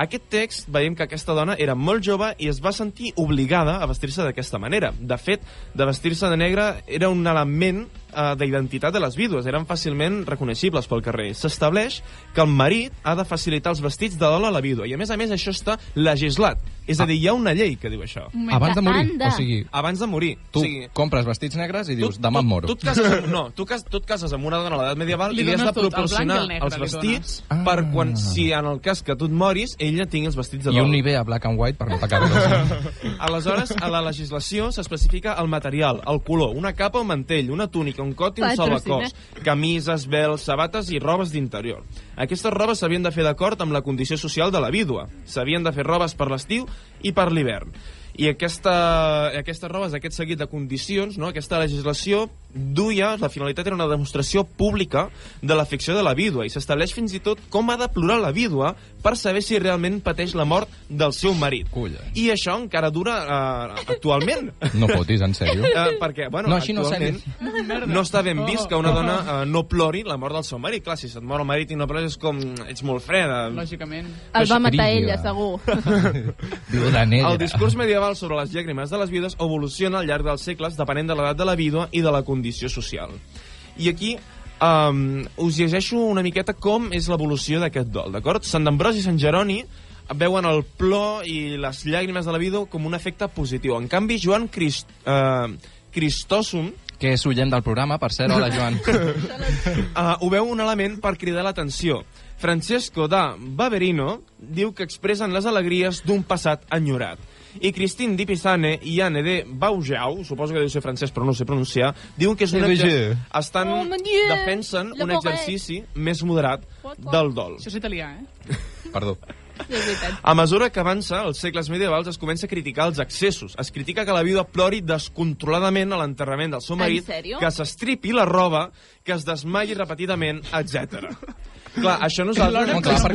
Aquest text veiem que aquesta dona era molt jove i es va sentir obligada a vestir-se d'aquesta manera. De fet, de vestir-se de negre era un element d'identitat de les vídues, eren fàcilment reconeixibles pel carrer. S'estableix que el marit ha de facilitar els vestits de dol a la vídua i a més això està legislat. És a dir, hi ha una llei que diu això. Abans de morir? O sigui, abans de morir. tu compres vestits negres i dius, demà em moro. Tu et cases amb una dona a l'edat medieval i li has de proporcionar els vestits per quan, si en el cas que tu et moris, ella tingui els vestits de dol. I un Nivea black and white per no tacar-los. Aleshores, a la legislació s'especifica el material, el color, una capa o mantell, una túnica, un cot i un salvacós, camises, vels, sabates i robes d'interior. Aquestes robes s'havien de fer d'acord amb la condició social de la vídua. S'havien de fer robes per l'estiu i per l'hivern. I aquestes robes, aquest seguit de condicions, no? Aquesta legislació duia, la finalitat era una demostració pública de l'afecció de la vídua i s'estableix fins i tot com ha de plorar la vídua per saber si realment pateix la mort del seu marit. Culla. I això encara dura actualment. No fotis, en sèrio? Perquè, bueno, No, així no actualment no està ben vist que una dona no plori la mort del seu marit. Clar, si se't mor el marit i no ploris és com... ets molt freda. Lògicament. El va matar Rígida. ella, segur. Viuda negra. El discurs medieval sobre les llàgrimes de les vídues evoluciona al llarg dels segles depenent de l'edat de la vídua i de la condició social. I aquí us llegeixo una miqueta com és l'evolució d'aquest dol, d'acord? Sant Ambròs i Sant Jeroni veuen el plor i les llàgrimes de la vídua com un efecte positiu. En canvi, Joan Cristòsum, que és oient del programa, per cert. Hola, Joan. ho veu un element per cridar l'atenció. Francesco da Baberino diu que expressen les alegries d'un passat enyorat. I Christine di Pisane i Anne de Baugeu, suposo que deu ser francès però no ho sé pronunciar, diuen que és defensen un exercici més moderat del dol. Això és italià, Perdó. A mesura que avança els segles medievals es comença a criticar els excessos. Es critica que la vídua plori descontroladament a l'enterrament del seu marit, que s'estripi la roba, que es desmaiï repetidament, etc. Clar, això nosaltres...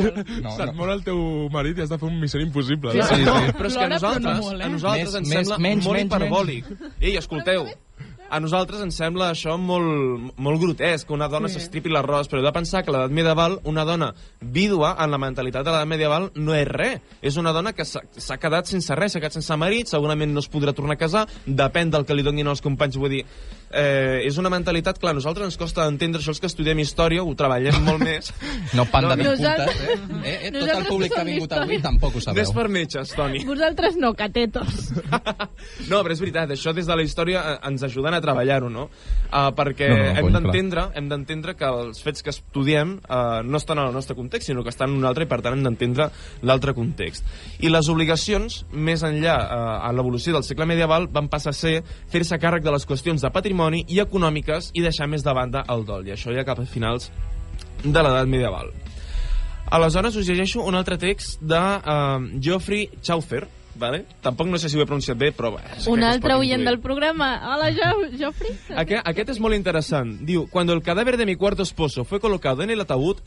Se't mor el teu marit i has de fer un missió impossible. Però és que a nosaltres ens sembla molt hiperbòlic. Ei, escolteu, a nosaltres ens sembla això molt grotesc, que una dona s'estripi l'arròs, però heu de pensar que a l'edat medieval una dona vídua, en la mentalitat de l'edat medieval, no és res. És una dona que s'ha quedat sense res, s'ha quedat sense marit, segurament no es podrà tornar a casar, depèn del que li donin els companys, vull dir... és una mentalitat, clar, a nosaltres ens costa entendre això, els que estudiem història, ho treballem molt més. No panda de Nosaltres- cultes, Tot el públic que ha vingut avui tampoc ho sabeu. N'és per metges, Toni. Vosaltres no, catetos. No, però és veritat, això des de la història ens ajuden a treballar-ho, no? Perquè hem d'entendre que els fets que estudiem no estan en el nostre context, sinó que estan en un altre, i per tant hem d'entendre l'altre context. I les obligacions, més enllà a l'evolució del segle medieval, van passar a ser fer-se càrrec de les qüestions de patrimoni i econòmiques i deixar més de banda el dol. I això ja cap a finals de l'edat medieval. Aleshores us llegeixo un altre text de Geoffrey Chaucer, vale? Tampoc no sé si ho he pronunciat bé, però... Un altre oient del programa. Hola, Joffrey. Aquest és molt interessant. Diu, cuando el cadáver de mi cuarto esposo fue colocado en el ataúd,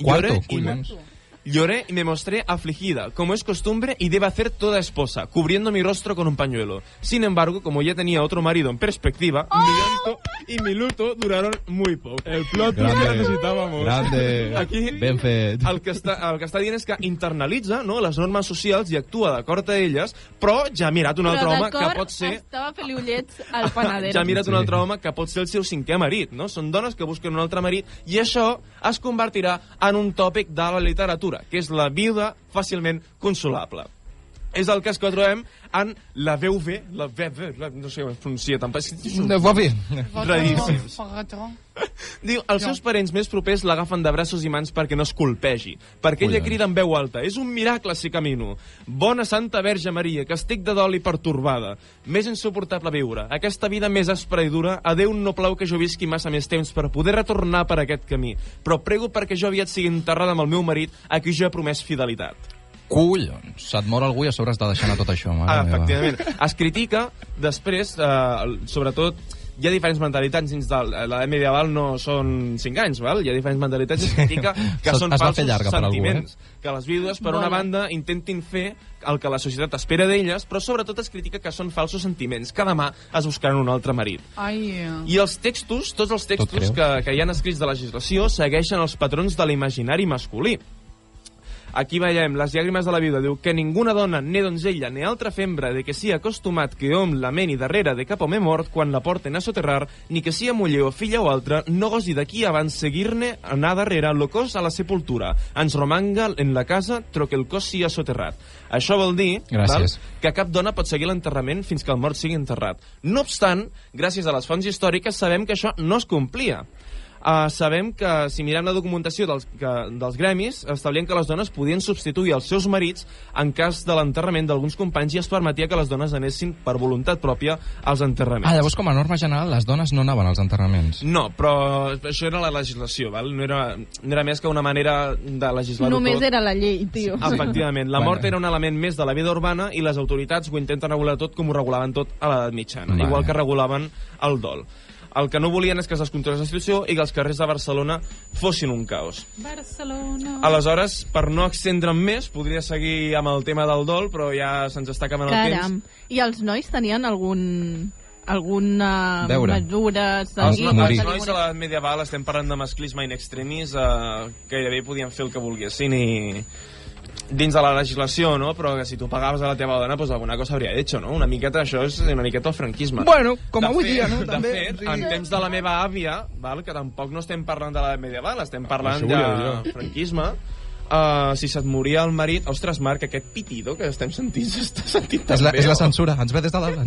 lloré y me mostré afligida, como es costumbre y debe hacer toda esposa, cubriendo mi rostro con un pañuelo. Sin embargo, como ya tenía otro marido en perspectiva, mi llanto y mi luto duraron muy poco. El plot que necesitábamos. Grande. Aquí, ben fet. El que està dient és que internalitza, no, les normes socials i actua d'acord a elles, però ja ha mirat un altre home que pot ser... Estava fent-li ullets al panadero. Ja ha mirat un altre home que pot ser el seu cinquè marit, no? Són dones que busquen un altre marit i això es convertirà en un tòpic de la literatura, que és la viuda fàcilment consolable. És el cas que trobem en la VV, no sé com es pronuncia tampoc. Raríssims. Diu, els seus parents més propers l'agafen de braços i mans perquè no es colpegi, perquè ella crida en veu alta, és un miracle si camino. Bona Santa Verge Maria, que estic de dol i pertorbada. Més insuportable viure, aquesta vida més aspra i dura, a Déu no plau que jo visqui massa més temps per poder retornar per aquest camí, però prego perquè jo aviat sigui enterrada amb el meu marit, a qui jo he promès fidelitat. Collons, se't mor algú i a sobre has de deixar anar tot això. Efectivament. Es critica, després, sobretot, hi ha diferents mentalitats dins de l'edat medieval, no són 5 anys, val? Hi ha diferents mentalitats i es critica que són falsos sentiments. Que les vídues, per una banda, intentin fer el que la societat espera d'elles, però sobretot es critica que són falsos sentiments, que demà es buscaran un altre marit. I els textos, tots els textos que hi ha escrits de legislació, segueixen els patrons de l'imaginari masculí. Aquí veiem les llàgrimes de la viuda. Diu que ninguna dona, ne donzella, ne altra fembra, de que sia acostumat que hom la meni darrere de cap home mort quan la porten a soterrar, ni que sia muller o filla o altra, no gosi d'aquí abans seguir-ne anar darrere lo cos a la sepultura. Ens romanga en la casa tro que el cos sia soterrat. Això vol dir que cap dona pot seguir l'enterrament fins que el mort sigui enterrat. No obstant, gràcies a les fonts històriques sabem que això no es complia. Sabem que, si mirem la documentació dels gremis, establien que les dones podien substituir els seus marits en cas de l'enterrament d'alguns companys i es permetia que les dones anessin per voluntat pròpia als enterraments. Llavors, com a norma general, les dones no anaven als enterraments? No, però això era la legislació, val? No era més que una manera de legislar-ho tot. Només era la llei, tio. Efectivament, la mort era un element més de la vida urbana i les autoritats ho intenten regular tot com ho regulaven tot a l'edat mitjana, igual que regulaven el dol. El que no volien és que es descontrolés la situació i que els carrers de Barcelona fossin un caos. Aleshores, per no extendre'm més, podria seguir amb el tema del dol, però ja se'ns està acabant el temps. I els nois tenien alguna mesura Els nois a l'edat medieval, estem parlant de masclisme in extremis, gairebé podien fer el que volguessin i... dins de la legislació, no? Però que si tu pagaves a la teva dona, pues alguna cosa hauria hecho, no? Una miqueta, això és una miqueta el franquisme. Bueno, com avui dia, no? De fet, en temps de la meva àvia, val? Que tampoc no estem parlant de l'edat medieval, estem parlant de franquisme, si se't moria el marit... Ostres, Marc, aquest pitido que estem sentint s'està sentint tan bé. És la censura, ens ve des de dalt,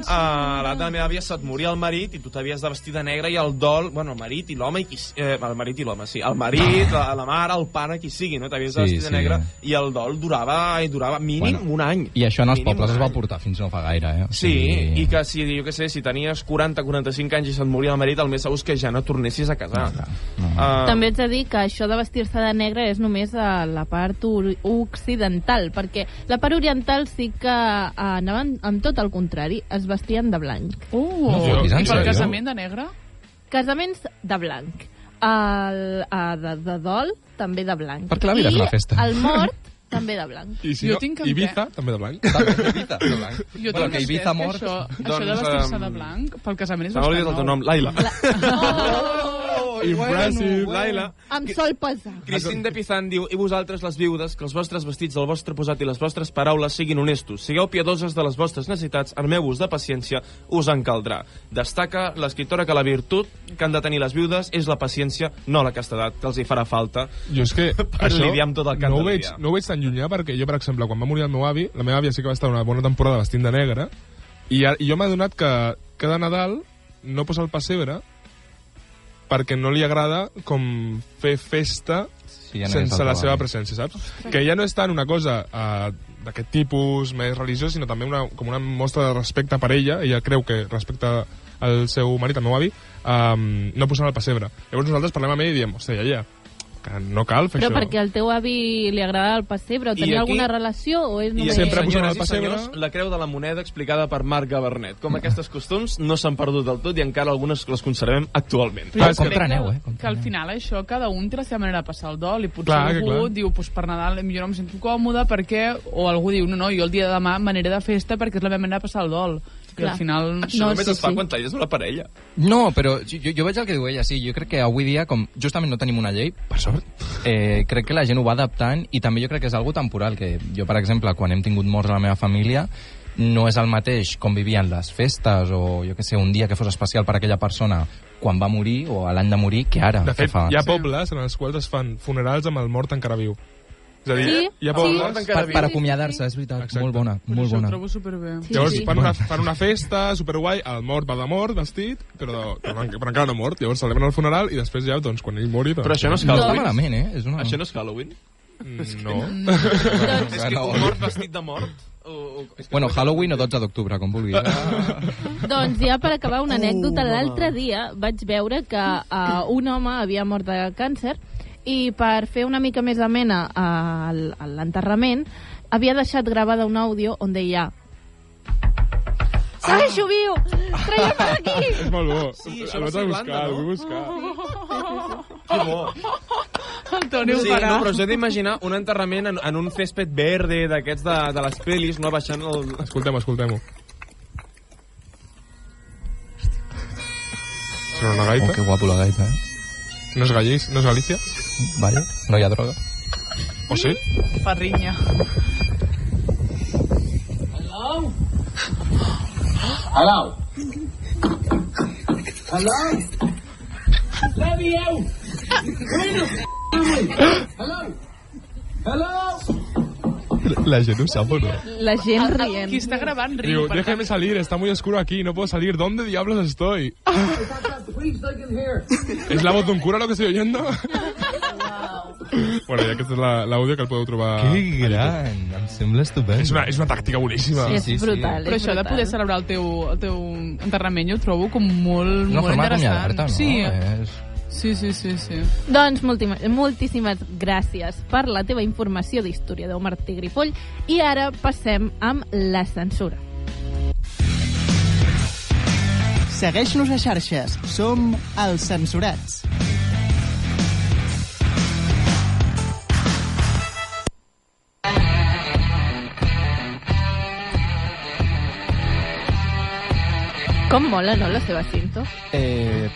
A l'edat de la meva àvia se't moria el marit i tu t'havies de vestir de negre i el dol... Bueno, el marit i l'home, el marit i l'home, sí. El marit, la mare, el pare, qui sigui, no? T'havies de vestir de negre i el dol durava mínim un any. I això en els pobles es va portar fins no fa gaire, eh? Sí, i que si, jo què sé, si tenies 40-45 anys i se't moria el marit, el més segur és que ja no tornessis a casar. També ets a dir que això de vestir-se de negre és només a la part occidental, perquè la part oriental sí que anaven amb tot el contrari, es vestien de blanc. I pel casament de negre? Casaments de blanc. De dol, també de blanc. Perquè la vida és una festa. I el mort també de blanc. I si Jo no, tinc Ibiza, també de blanc. Ibiza, de blanc. Jo Bueno, tinc que Ibiza entès mort... que això de Doncs, vestir-se de blanc pel casament és Se m'ha bastant oblidat el teu nou. nom, Laila. Impressive. Laila. Amb sol pesar. Cristín de Pizan diu: i vosaltres, les viudes, que els vostres vestits, el vostre posat i les vostres paraules siguin honestos. Sigueu piadoses de les vostres necessitats, armeu-vos de paciència, us en caldrà. Destaca l'escriptora que la virtut que han de tenir les viudes és la paciència, no la castedat, que els hi farà falta. Jo és que Per lidiar amb tot el que han no de ho veig, lidiar. no ho veig tan llunyà perquè jo, per exemple, quan va morir el meu avi, la meva àvia sí que va estar una bona temporada vestint de negre i jo m'he adonat que cada Nadal no posa el pessebre perquè no li agrada com fer festa Sí, ja no és sense el la teu seva avi. presència, saps? Que ja no és tant una cosa d'aquest tipus més religiós, sinó també com una mostra de respecte per ella. Ella creu que respecta el seu marit, el meu avi, no posant el pessebre. Llavors nosaltres parlem amb ell i diem, hòstia, iaia, que no cal fer Però això. perquè al teu avi li agradava el pessebre o tenia aquí- alguna relació o és I només... sempre aquí, posant el senyores i pessebre. senyors, la creu de la moneda explicada per Marc Gabernet. Com aquests costums no s'han perdut del tot i encara algunes les conservem actualment. Però jo és que- crec Compreneu, que al compreneu. final això, cada un té la seva manera de passar el dol i potser Clar, que algú clar. diu, pues, per Nadal jo no em sento còmode perquè... O algú diu, no, jo el dia de demà m'aniré de festa perquè és la meva manera de passar el dol. I Clar. al final... Això No, només sí, es fa sí. quan talles una parella. No, però jo veig el que diu ella, sí. Jo crec que avui dia, com justament no tenim una llei, per sort, crec que la gent ho va adaptant i també jo crec que és algo temporal, que jo, per exemple, quan hem tingut morts a la meva família, no és el mateix com vivien les festes o, jo que sé, un dia que fos especial per a aquella persona quan va morir o a l'any de morir que ara. De fet, que fa. hi ha pobles en els quals es fan funerals amb el mort encara viu. És a dir, Sí, hi ha sí. pobles... Per acomiadar-se, és veritat. Exacte. Molt bona, Però molt això ho bona. trobo superbé. Sí, Llavors sí. fan una festa superguai, el mort va de mort, vestit, però encara no mort. Llavors celebren el funeral i després ja, doncs, quan ell mori... Doncs, Però això no és No està Halloween. malament, eh? És una... Això no és Halloween? No. És que un mort vestit de mort... Bueno, Halloween o 12 d'octubre, com vulguis. Doncs ja per acabar una anècdota, l'altre dia vaig veure que un home havia mort de càncer i per fer una mica més amena a l'enterrament havia deixat gravada un àudio on deia segueixo viu! Traiem per aquí! És molt bo. Sí, això El va vaig ser a Irlanda, buscar, no? el vull buscar. Que bo. El Toni ho Sí, farà. no, però us he d'imaginar un enterrament en un césped verde d'aquests de les pel·lis, no baixant el... Escoltem-ho. Sona una gaita. Oh, que guapo la gaita, eh? No és Gallís, no és Galícia? Vale, no hi ha droga. O sí? Farrinya. La gent ho sap o no? La gent rient. Qui està gravant riu. Diu, déjame salir, está muy oscuro aquí, no puedo salir. ¿Dónde diablos estoy? ¿Es la voz de un cura lo que estoy oyendo? Bueno, ja aquesta és l'àudio que el podeu trobar. Que gran, em sembla estupend. És una tàctica boníssima. És brutal, Però és això de brutal. poder celebrar el teu enterrament jo ho trobo com molt, Una molt forma interessant. d'acomiadar-te, no? Sí, És... Doncs moltíssimes gràcies per la teva informació d'historiador Martí Grifoll i ara passem amb la censura. Segueix-nos a xarxes. Som els Censurats. Com mola, no, la seva cinto?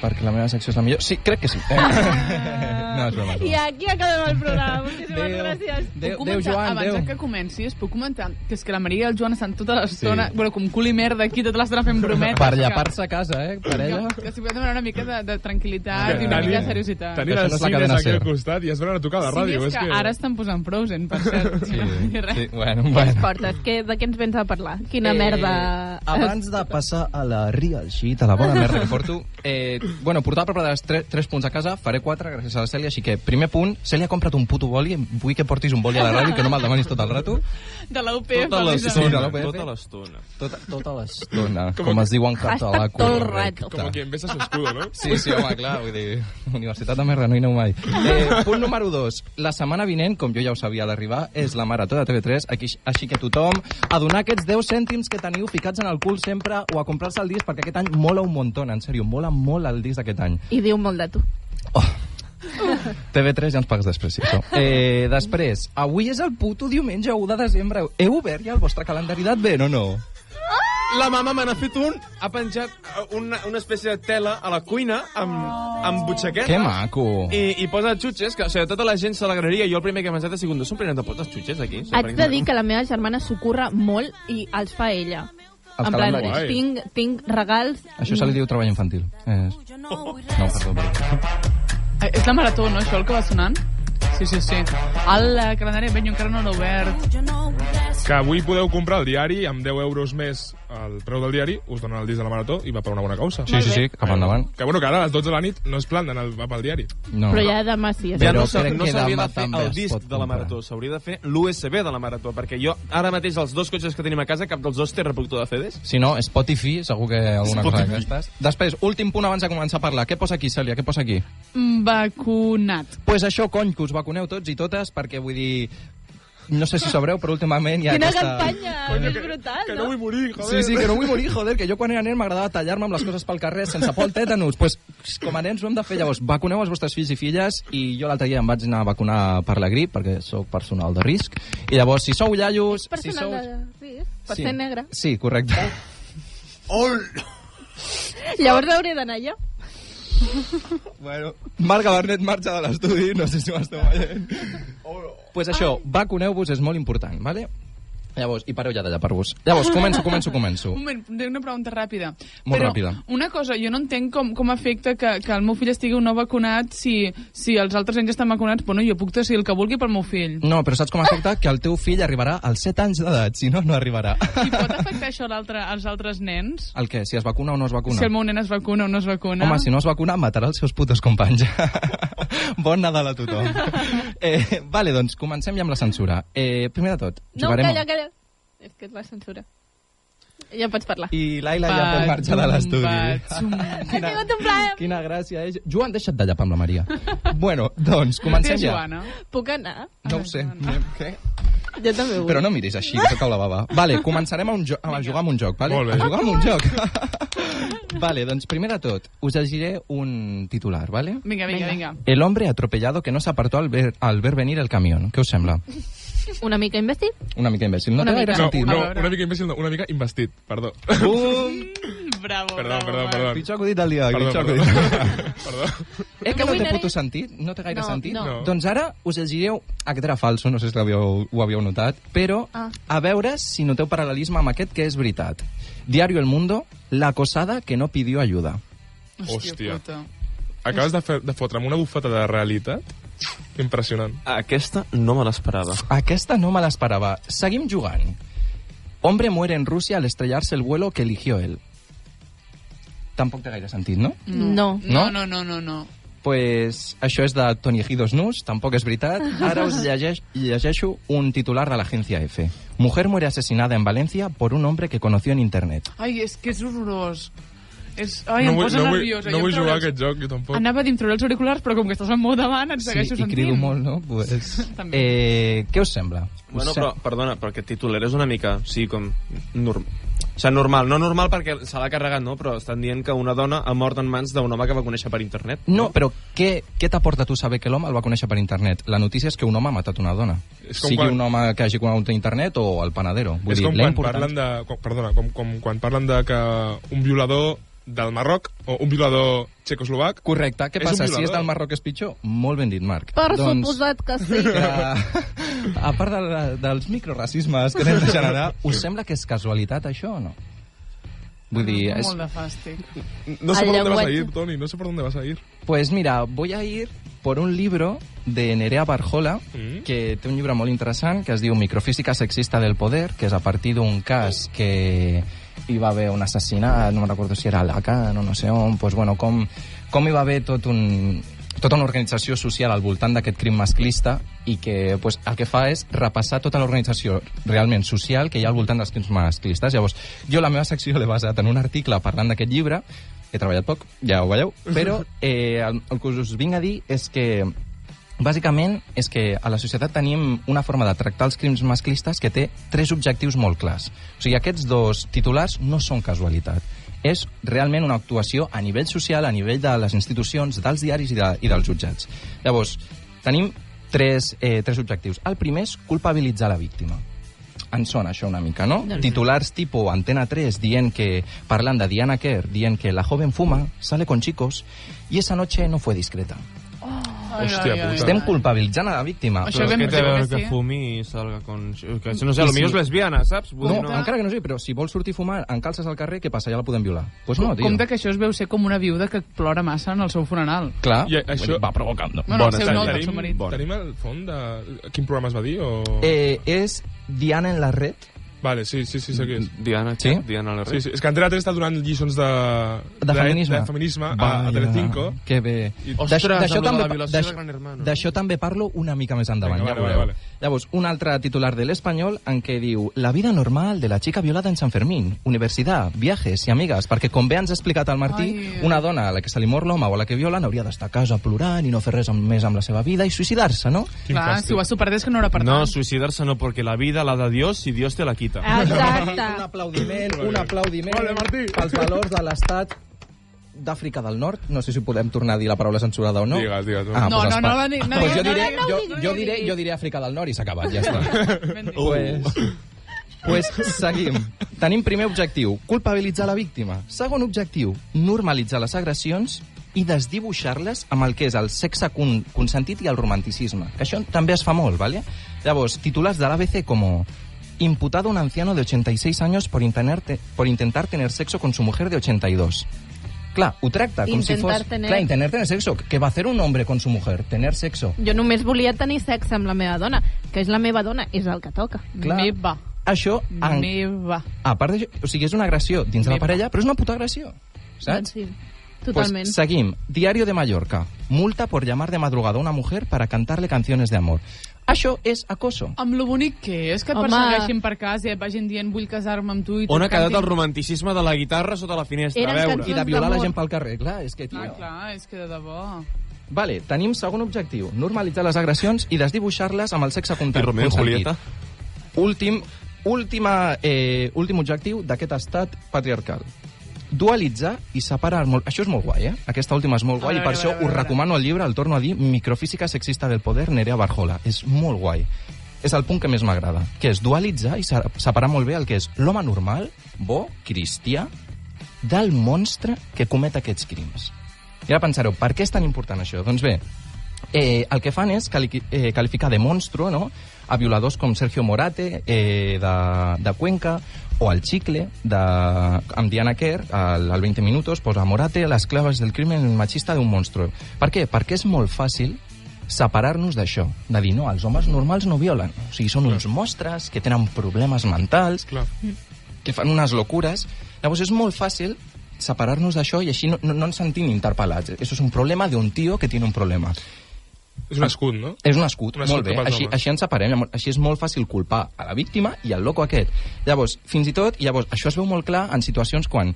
Perquè la meva secció és la millor. Sí, crec que sí. No, és broma. I aquí acabem el programa. Moltíssimes gràcies. Déu, Puc Déu, comentar, Joan, abans Déu. que comencis, puc comentar que és que la Maria i el Joan estan tota l'estona, Sí. bueno, com cul i merda aquí, tota l'estona fent brometes. Per llepar-se a casa, per ella. Que si podem demanar una mica de tranquil·litat i una mica de seriositat. Tenir Això els no és la cines cadena aquí al SER. costat i es venen a tocar a la Sí, ràdio. és que ara estan posant Frozen, per cert. Sí, No vull dir res. sí, bueno. Què ens portes? De què ens vens a parlar? Quina merda... Abans de passar a la real shit, a la bona merda que porto, bueno, portava preparades 3 punts a casa, faré 4 gràcies a la Cèlia, així que primer punt, Cèlia, compra't un puto boli, vull que portis un boli a la ràdio, que no me'l demanis tot el rato. De la UP, Tota precisament. de l'estona, l'OPF. tota l'estona. Tota l'estona, com es diu en català. Hashtag tot el correcte. rato. Com quien besa su escudo, no? Sí, sí, home, clar, vull dir, Universitat de Merda, no hi aneu mai. Punt número 2. La setmana vinent, com jo ja ho sabia a l'arribar, és la Marató de TV3, així que tothom a donar aquests 10 cèntims que teniu ficats en el cul sempre o a comprar-se el disc, perquè aquest any mola un muntó, en sèrio, mola molt el disc d'aquest any. I diu molt de tu. Oh. TV3 ja ens pagues després, sí, això. Després, avui és el puto diumenge 1 de desembre. Heu obert ja el vostre calendari d'advent o no? La mama me n'ha fet ha penjat una espècie de tela a la cuina amb butxaqueta. Que maco. I posa xutxes, que o sigui, tota la gent s'alegraria. Jo el primer que he pensat ha sigut, no s'ho prenen de pot els xutxes aquí? Haig de dir que la meva germana s'ocorre molt i els fa ella. Els En plan, calendaris. tinc regals... Això se li diu treball infantil. No, perdó. És la marató, no, això, el que va sonant? Sí. El calendari de encara no l'ha obert. Que avui podeu comprar el diari amb 10 euros més al preu del diari, us donen el disc de la marató i va per una bona causa. Sí, cap endavant. Que bueno, que ara a les 12 de la nit no és plan d'anar pel diari. No. Però ja demà sí. Ja Però no crec que s'hauria demà de fer també el es disc pot de la comprar. marató, s'hauria de fer l'USB de la marató, perquè jo ara mateix els 2 cotxes que tenim a casa, cap dels 2 té reproductor de CDs. Si no, Spotify, segur que alguna cosa d'aquestes. Després, últim punt abans de començar a parlar. Què posa aquí, Cèlia? Què posa aquí? Vacunat. Pues això, cony, que us vacuneu tots i totes, perquè vull dir... No sé si sabreu, però últimament hi ha Quina aquesta... campanya més brutal, Que no vull morir, joder. Sí, que no vull morir, joder, que jo quan era nen m'agradava tallar-me amb les coses pel carrer sense por al tètanus. Pues, com a nens ho hem de fer. Llavors, vacuneu els vostres fills i filles, i jo l'altre dia em vaig anar a vacunar per la grip, perquè sóc personal de risc. I llavors, si sou iaios... Personal de risc, per ser negre. Sí, correcte. Llavors hauré d'anar jo. Bueno, Marc Gabarnet marxa de l'estudi, no sé si m'esteu veient. Pues això, vacuneu-vos és molt important, ¿vale? Llavors, i pareu ja d'allapar-vos. Llavors, començo. Un moment, una pregunta ràpida. Molt Però ràpida. Una cosa, jo no entenc com afecta que el meu fill estigui o no vacunat si els altres nens estan vacunats. Bueno, jo puc decidir el que vulgui pel meu fill. No, però saps com afecta? Que el teu fill arribarà als 7 anys d'edat, si no, no arribarà. I pot afectar això als altres nens? El què? Si es vacuna o no es vacuna? Si el meu nen es vacuna o no es vacuna? Home, si no es vacuna, matarà els seus putos companys. Bon Nadal a tothom. Vale, doncs, comencem ja amb la censura. Primer de tot, No, jugarem... calla. És que és la censura. Ja pots parlar. I l'Aila ja pot marxar de l'estudi. Ha sigut un plaer. Quina gràcia. Joan, deixa't de llapar amb la Maria. Bueno, doncs, comencem ja. Joana. Puc anar? No ho sé. Què? Jo també vull. Però no miris així, que cau la bava. Vale, començarem a jugar amb un joc, vale? Molt bé. A jugar amb un joc. Vale, doncs primer de tot, us llegiré un titular, vale? Vinga. El hombre atropellado que no s'apartó al ver venir el camión. Què us sembla? Una mica imbècil? Una mica imbècil. No té Una gaire mica. sentit. No, A veure. una mica imbècil, no, una mica investit, perdó. Bravo, Perdó. Pitjor acudit del dia. Perdó. Perdó. Que Que no avui té anaré- puto sentit? No té gaire No, sentit? no. Doncs ara us llegiré... Aquest era falso, no sé si ho havíeu notat, però a veure si noteu paral·lelisme amb aquest que és veritat. Diario El Mundo, la acosada que no pidió ayuda. Hòstia. puta. Acabes de fotre'm una bufeta de realitat impressionant. Aquesta no me l'esperava. Aquesta no me l'esperava. Seguim jugant. Hombre muere en Rusia al estrellarse el vuelo que eligió él. Tampoc té gaire sentit, no? No. No. Pues això és de Toni Ejidos Nus, tampoc és veritat. Ara us llegeixo un titular de l'agència F. Mujer muere asesinada en Valencia por un hombre que conoció en internet. Ai, és que és horrorós. Ai, No em vull, posa no vull, nerviosa. no vull jugar a aquest joc, jo tampoc. Anava a dir, em trauré els auriculars, però com que estàs al meu davant, et segueixo i sentint. crido molt, no? Pues, També. què us sembla? Bueno, però, perdona, però aquest titular és una mica, sí, com... O sigui, normal. No normal perquè se l'ha carregat, no? Però estan dient que una dona ha mort en mans d'un home que va conèixer per internet. No, però què t'aporta tu saber que l'home el va conèixer per internet? La notícia és que un home ha matat una dona. És com Sigui quan- un home que hagi conegut a internet o el panadero. Vull És dir, com la quan important- parlen de... Perdona, com quan parlen de que un violador del Marroc o un violador txecoslovac... Correcte. Què És un passa? Si és violador. del Marroc és pitjor? Molt ben dit, Marc. Per suposat que sí. A part dels microracismes que hem de generar, us sembla que és casualitat això o no? Vull dir, és... Molt de fàstic. No sé El por dónde vas a llenguatge. ir, Toni, no sé por dónde vas a ir. Pues mira, voy a ir por un libro de Nerea Barjola, que té un llibre molt interessant que es diu Microfísica sexista del poder, que és a partir d'un cas que hi va haver un assassinat, no me'n recordo si era a Alacant o no sé on, pues bueno, com hi va haver tota una organització social al voltant d'aquest crim masclista i que pues, el que fa és repassar tota l'organització realment social que hi ha al voltant dels crims masclistes. Llavors, jo la meva secció l'he basat en un article parlant d'aquest llibre, he treballat poc, ja ho veieu, però el que us vinc a dir és que bàsicament és que a la societat tenim una forma de tractar els crims masclistes que té 3 objectius molt clars. O sigui, aquests 2 titulars no són casualitat. és realment una actuació a nivell social, a nivell de les institucions, dels diaris i dels jutjats. Llavors, tenim tres objectius. El primer és culpabilitzar la víctima. Ens sona això una mica, no? Titulars tipo Antena 3 parlant de Diana Kerr, dient que la joven fuma, sale con chicos y esa noche no fue discreta. Hòstia puta. Estem culpabilitzant a la víctima. Això Però ben és que té a veure sí. que fumi i salga con... Que, no sé, potser és lesbiana, saps? Vull dir, No, encara que no sé, però si vols sortir fumant en calces al carrer, què passa? Ja la podem violar. Pues no, tio. Compte que això es veu ser com una viuda que plora massa en el seu funeral. Clar, I això... va provocant. Bueno, el Bona, seu no, Tenim- el seu marit. Tenim el fons de... Quin programa es va dir? O... És Diana en la red. Vale, sí, segueix. Diana, Sí? Diana Lerret. Sí, és que Antena 3 està donant lliçons de feminisme. a Telecinco. Que bé. I- Ostres, D'això amb també, la violació de Gran Hermano. d'això també parlo una mica més endavant, Vinga, ja vale, veureu. vale. Llavors, un altre titular de l'Espanyol en què diu la vida normal de la chica violada en San Fermín, universitat, viajes i amigues, perquè com bé ens ha explicat el Martí, Ai. una dona a la que se li mor l'home o a la que violen hauria d'estar a casa plorant i no fer res més amb la seva vida i suïcidar-se, no? Quin Clar, fàstic. si ho has superat és que no era per No, tant. suicidarse no, porque la vida la da Dios y Dios te la quita. Exacte. Un aplaudiment Vale, Martí. pels valors de l'estat d'Àfrica del Nord. No sé si podem tornar a dir la paraula censurada o no. Digues. Ah, No, pues no, Espanya. no, no, no, Pues no, jo diré Àfrica del Nord i s'ha acabat, ja està. Pues seguim. Tenim primer objectiu, culpabilitzar la víctima. Segon objectiu, normalitzar les agressions i desdibuixar-les amb el que és el sexe consentit i el romanticisme. Que això també es fa molt, ¿vale? Llavors, titulars de l'ABC com imputado un anciano de 86 años por intentar tener sexo con su mujer de 82. Clar, ho tracta com si fos... Intentar tener sexo. ¿Qué va a hacer un hombre con su mujer? Tener sexo. Jo només volia tenir sexe amb la meva dona, que és la meva dona, és el que toca. Clar. Meva. Això, Meva. a part d'això, o sigui, és una agressió dins de la parella, però és una puta agressió, saps? Doncs sí, totalment. Pues seguim. Diario de Mallorca. Multa por llamar de madrugada a una mujer para cantarle canciones de amor. Això és acoso. Amb lo bonic que és que et Home. persegueixin per casa i et vagin dient vull casar-me amb tu i On ha quedat el cantin. romanticisme de la guitarra sota la finestra? Eren A veure. cançons I de violar la d'amor. gent pel carrer, clar, és que, tio... Clar, és que de debò... Vale, tenim segon objectiu, normalitzar les agressions i desdibuixar-les amb el sexe I consentit. Romeo i Julieta. Últim objectiu d'aquest estat patriarcal. Dualitzar i separar molt... Això és molt guai, eh? Aquesta última és molt guai i per això us recomano el llibre, el torno a dir, Microfísica sexista del poder, Nerea Barjola. És molt guai. És el punt que més m'agrada, que és dualitzar i separar molt bé el que és l'home normal, bo, cristià, del monstre que comet aquests crims. I ara pensareu, per què és tan important això? Doncs bé, el que fan és qualificar de monstro, no?, a violadors com Sergio Morate, de Cuenca, o el Chicle, amb Diana Kerr, al 20 minutos, posa Morate, les claves del crimen machista d'un monstro. Per què? Perquè és molt fàcil separar-nos d'això, de dir, no, els homes normals no violen. O sigui, són uns monstres que tenen problemes mentals, Clar. que fan unes locures. Llavors és molt fàcil separar-nos d'això i així no ens sentim interpel·lats. Això és un problema d'un tio que tiene un problema. És un escut, no? És un escut, Un molt escut bé. cap als homes. Així ens separem. Així és molt fàcil culpar a la víctima i al loco aquest. Llavors, fins i tot, això es veu molt clar en situacions quan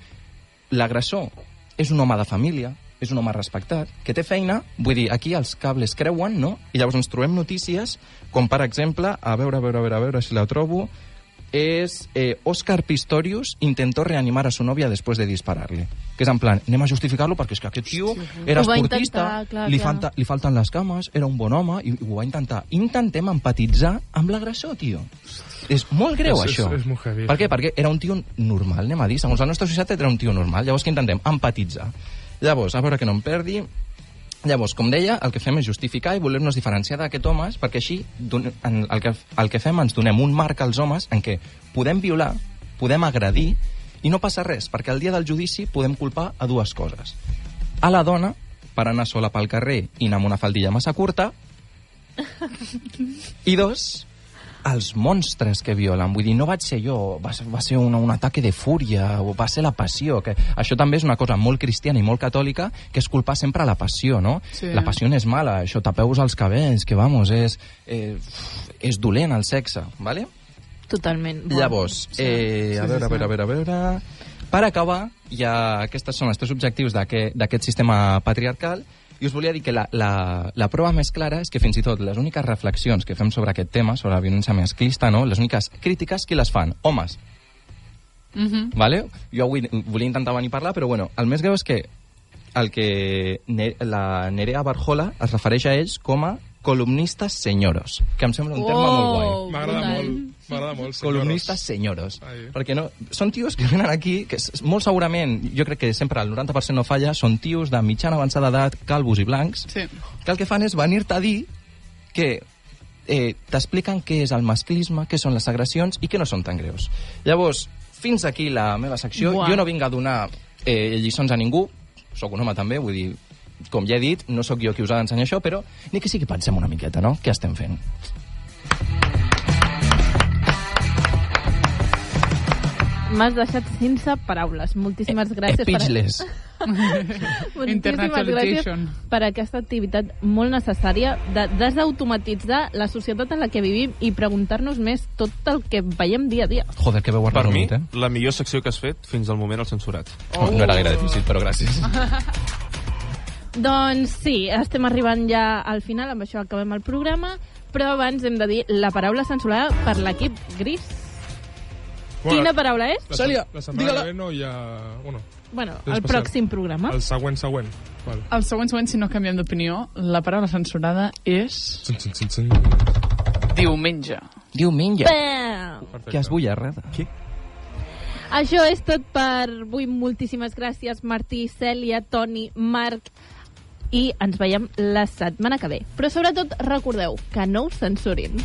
l'agressor és un home de família, és un home respectat, que té feina, vull dir, aquí els cables creuen, no? I llavors ens trobem notícies com, per exemple, a veure si la trobo, és Óscar Pistorius intentó reanimar a su novia después de dispararle. Que és en plan, anem a justificar-lo perquè és que aquest tio era Ho va esportista, intentar, clar, li clar. falten les cames, era un bon home i ho va intentar. Intentem empatitzar amb l'agressor, tio. És molt greu, això. És molt heavy. Per què? Perquè era un tio normal, anem a dir. Segons la nostra societat era un tio normal. Llavors, què intentem? Empatitzar. Llavors, a veure que no em perdi... Llavors, com deia, el que fem és justificar i voler-nos diferenciar d'aquests homes, perquè així el que fem ens donem un marc als homes en què podem violar, podem agredir, i no passa res, perquè el dia del judici podem culpar a dues coses. A la dona, per anar sola pel carrer i anar amb una faldilla massa curta, i dos, els monstres que violen. Vull dir, no vaig ser jo, va ser un ataque de fúria, o va ser la passió. Que això també és una cosa molt cristiana i molt catòlica, que és culpar sempre la passió, no? Sí. La passió és mala, això, tapeu-vos els cabells, que vamos, és dolent el sexe, ¿vale? Totalment. Bon. Llavors, a veure... Per acabar, ja aquests són els tres objectius d'aquest sistema patriarcal, i us volia dir que la prova més clara és que fins i tot les úniques reflexions que fem sobre aquest tema, sobre la violència masclista, no? Les úniques crítiques, qui les fan? Homes. Vale? Jo avui volia intentar venir a parlar, però bueno, el més greu és que la Nerea Barjola es refereix a ells com a columnistes senyoros, que em sembla un terme molt guai. M'agrada molt. Columnistes senyoros. Ai. Perquè no, són tios que venen aquí, que molt segurament, jo crec que sempre el 90% no falla, són tios de mitjana avançada edat, calvos i blancs, Sí. que el que fan és venir-te a dir que t'expliquen què és el masclisme, què són les agressions i que no són tan greus. Llavors, fins aquí la meva secció. Buah. Jo no vinc a donar lliçons a ningú, sóc un home també, vull dir, com ja he dit, no sóc jo qui us ha d'ensenyar això, però ni que sí que pensem una miqueta, no? Què estem fent? M'has deixat sense paraules. Moltíssimes gràcies Speechless. Moltíssimes Internationalization. gràcies per aquesta activitat molt necessària de desautomatitzar la societat en la que vivim i preguntar-nos més tot el que veiem dia a dia. Joder, que veu Per mi, arrodonit, la millor secció que has fet fins al moment al censurat. No era gaire difícil, però gràcies. Doncs sí, estem arribant ja al final, amb això acabem el programa, però abans hem de dir la paraula censurada per l'equip gris. Quina paraula és? Cèlia, La setmana que ve no hi ha... Bueno, Temps el passat. pròxim programa. El següent. Vale. El següent, si no canviem d'opinió, la paraula censurada és Cin. diumenge. Diumenge. Bam! Perfecte. Que es bullarrada. Qui? Això és tot per avui. Moltíssimes gràcies, Martí, Cèlia, Toni, Marc, i ens veiem la setmana que ve. Però sobretot recordeu que no us censurin.